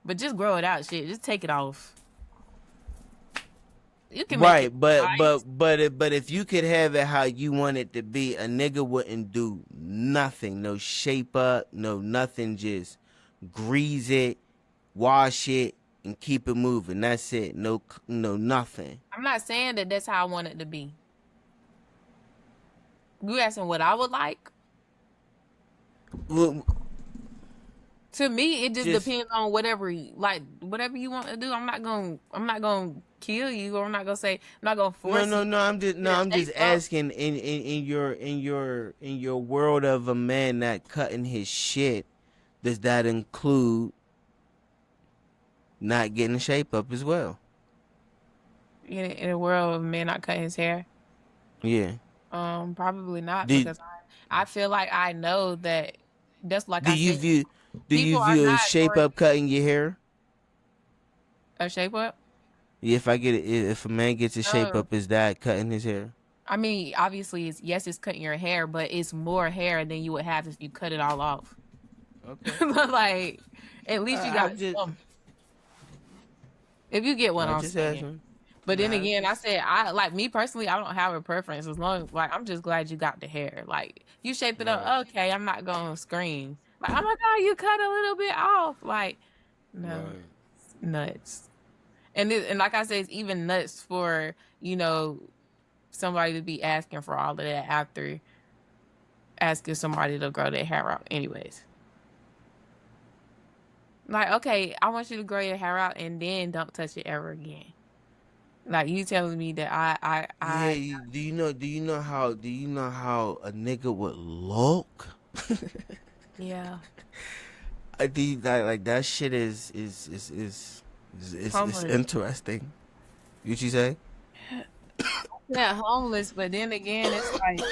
But just grow it out, shit. Just take it off. You can make it Right, nice. but if you could have it how you want it to be, a nigga wouldn't do nothing, no shape up, no nothing, just grease it, wash it, and keep it moving. That's it. No nothing. I'm not saying that that's how I want it to be. You asking what I would like? Well, To me, it just Just depends on whatever you want to do. I'm not gonna kill you, or I'm not gonna force you no. I'm just to I'm just shape up. asking in your world of a man not cutting his shit. Does that include not getting shape up as well? In a world of men not cutting his hair, Yeah. probably not, Do because I feel like I know that that's like do I you said, view people are a not shape going up cutting your hair? a shape up. If I get it, if a man gets a shape No, up, is that cutting his hair? I mean, obviously, it's cutting your hair, but it's more hair than you would have if you cut it all off. Okay. Like, at least you I got just, some. If you get what I I'm just saying. asking. But then Nah, I again, I just. said I like me personally, I don't have a preference as long as like I'm just glad you got the hair. Like you shaped it Right. up, okay, I'm not gonna scream. Like, oh my god, you cut a little bit off. Like, no, Right. it's nuts. And like I said, it's even nuts for, somebody to be asking for all of that after asking somebody to grow their hair out anyways. Like, okay, I want you to grow your hair out and then don't touch it ever again. Like you telling me that Yeah. I Do you know? Do you know how a nigga would look? yeah, I do like that shit is homeless. interesting. What you say? Yeah, homeless, but then again, it's like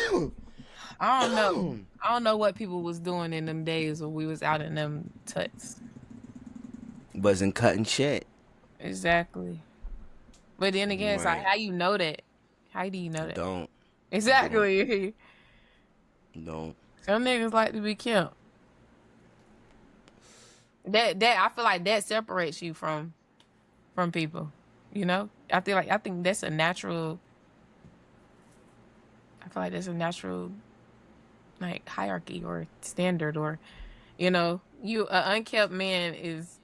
I don't know. I don't know what people was doing in them days when we was out in them tuts. Wasn't cutting shit. Exactly. But then again, it's like Right. how you know that? How do you know that? Don't. Don't. Exactly. Don't. Some niggas like to be killed. That I feel like that separates you from people. You know? I think that's a natural I feel like that's a natural like hierarchy or standard or you an unkept man is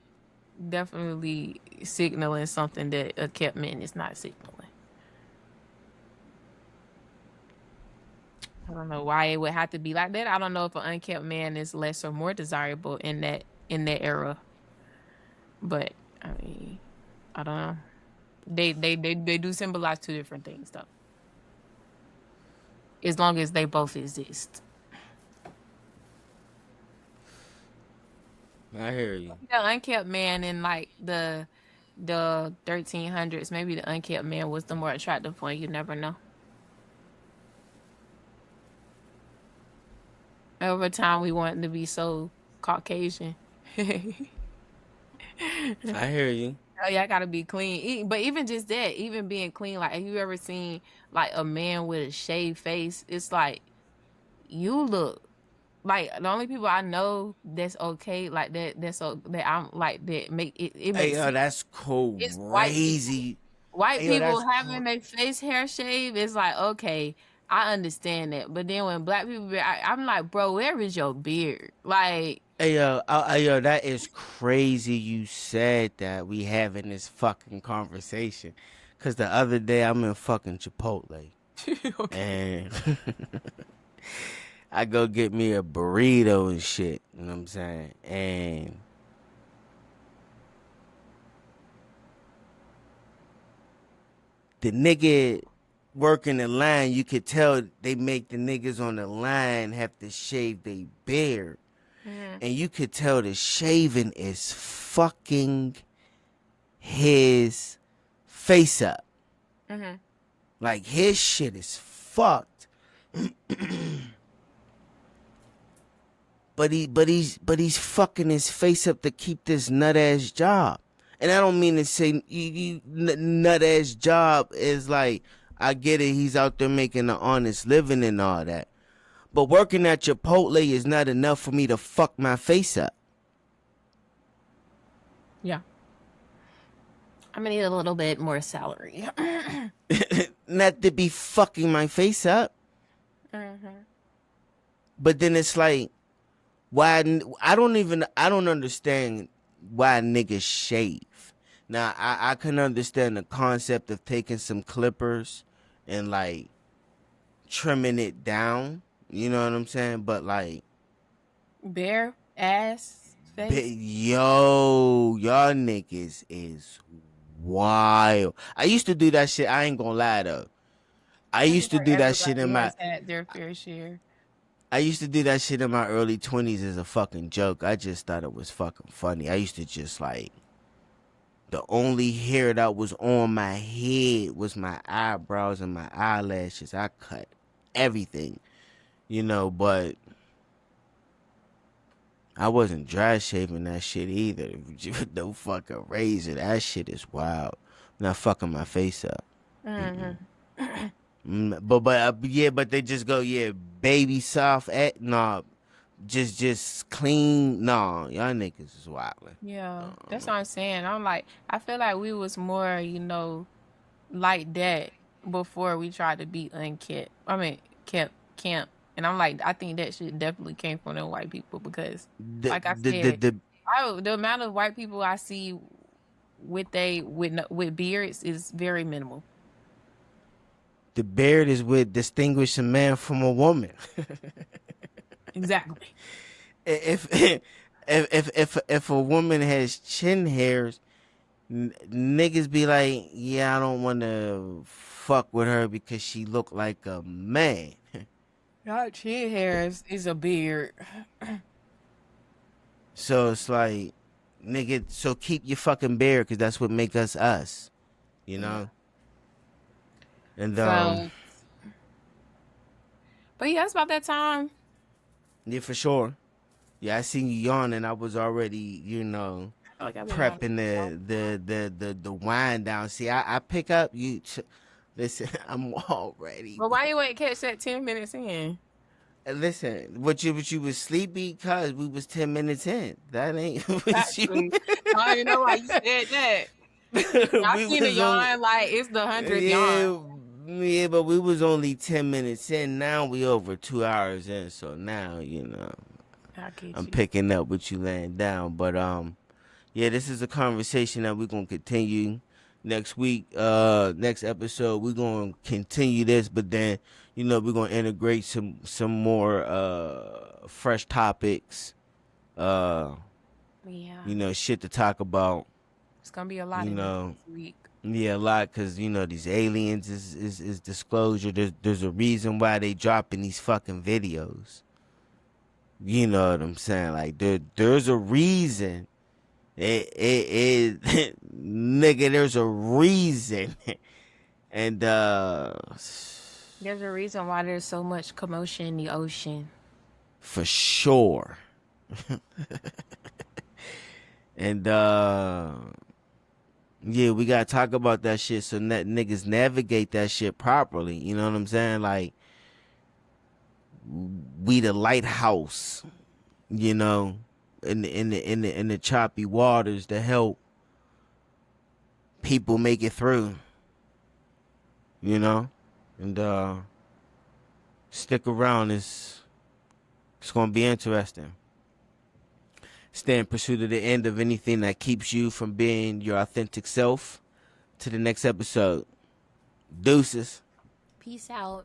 definitely signaling something that a kept man is not signaling. I don't know why it would have to be like that. I don't know if an unkept man is less or more desirable in that era. But I mean, I don't know. They do symbolize two different things though. As long as they both exist. I hear you. The unkept man in like the 1300s, maybe the unkept man was the more attractive one. You never know. Over time, we want to be so Caucasian. Oh I hear you. yeah, I gotta be clean. But even just that, even being clean, like have you ever seen like a man with a shaved face? It's like you look like the only people I know that's okay like that. That's so that I'm like that make it. It Hey makes yo, sense. that's It's white people. crazy. White Hey yo, people that's having their face hair shaved is like okay, I understand that. But then when black people, I'm like, bro, where is your beard? Like, hey yo, that is crazy. You said that we having this fucking conversation, cause the other day I'm in fucking Chipotle okay, and I go get me a burrito and shit. You know what I'm saying? And the nigga working the line, you could tell they make the niggas on the line have to shave their beard. hmm And you could tell the shaving is fucking his face up. hmm Like his shit is fucked. But he's fucking his face up to keep this nut ass job. And I don't mean to say nut ass job is like I get it, he's out there making an honest living and all that. But working at Chipotle is not enough for me to fuck my face up. yeah, I'm gonna need a little bit more salary. Not to be fucking my face up. hmm But then it's like, why? I don't understand why niggas shave. Now I can understand the concept of taking some clippers and like trimming it down. You know what I'm saying? But like, Bare ass face. yo, y'all niggas is wild. I used to do that shit. I ain't gonna lie though. I I feel used to like do that shit in everybody my. has had their fair share. I used to do that shit in my early 20s as a fucking joke. I just thought it was fucking funny. I used to just like, the only hair that was on my head was my eyebrows and my eyelashes. I cut everything, but I wasn't dry shaving that shit either. No fucking razor. That shit is wild. I'm not fucking my face up. hmm But yeah, but they just go, yeah, baby soft. Nah, just clean. No, y'all niggas is wildin'. Yeah, that's what I'm saying. I'm like, I feel like we was more, like that before we tried to be unkept. I mean, kept camp. And I'm like, I think that shit definitely came from the white people because, The like I the the, said, the the amount of white people I see with beards is very minimal. the beard is what distinguish a man from a woman. Exactly. if if a woman has chin hairs, niggas be like, yeah, I don't want to fuck with her because she look like a man. Not chin hairs is a beard. So it's like, nigga, so keep your fucking beard because that's what make us us, you know. And So, but yeah, it's about that time. yeah, for sure. Yeah, I seen you yawning. I was already, Like I've been prepping the wind down. See, I pick up you. Listen, I'm already. But why you ain't catch that 10 minutes in? Listen, what you was sleepy because we was 10 minutes in. That ain't what you. Actually, I don't even know why you said that. I We seen the was yawn like it's the 100th yawn. yeah, but we was only 10 minutes in. Now we over 2 hours in. So now I get I'm you. picking up what you laying down. But yeah, this is a conversation that we're gonna continue next week. Next episode, we're gonna continue this, but then we're gonna integrate some more fresh topics. Yeah, Shit to talk about. it's gonna be a lot in this week. Yeah, a lot, because these aliens is disclosure. There's a reason why they dropping these fucking videos. You know what I'm saying? Like there's a reason. It nigga, there's a reason. And There's a reason why there's so much commotion in the ocean. for sure. And yeah, we gotta talk about that shit so that niggas navigate that shit properly. You know what I'm saying? Like, we the lighthouse, in the choppy waters to help people make it through. And stick around. It's gonna be interesting. Stay in pursuit of the end of anything that keeps you from being your authentic self. To the next episode. Deuces. Peace out.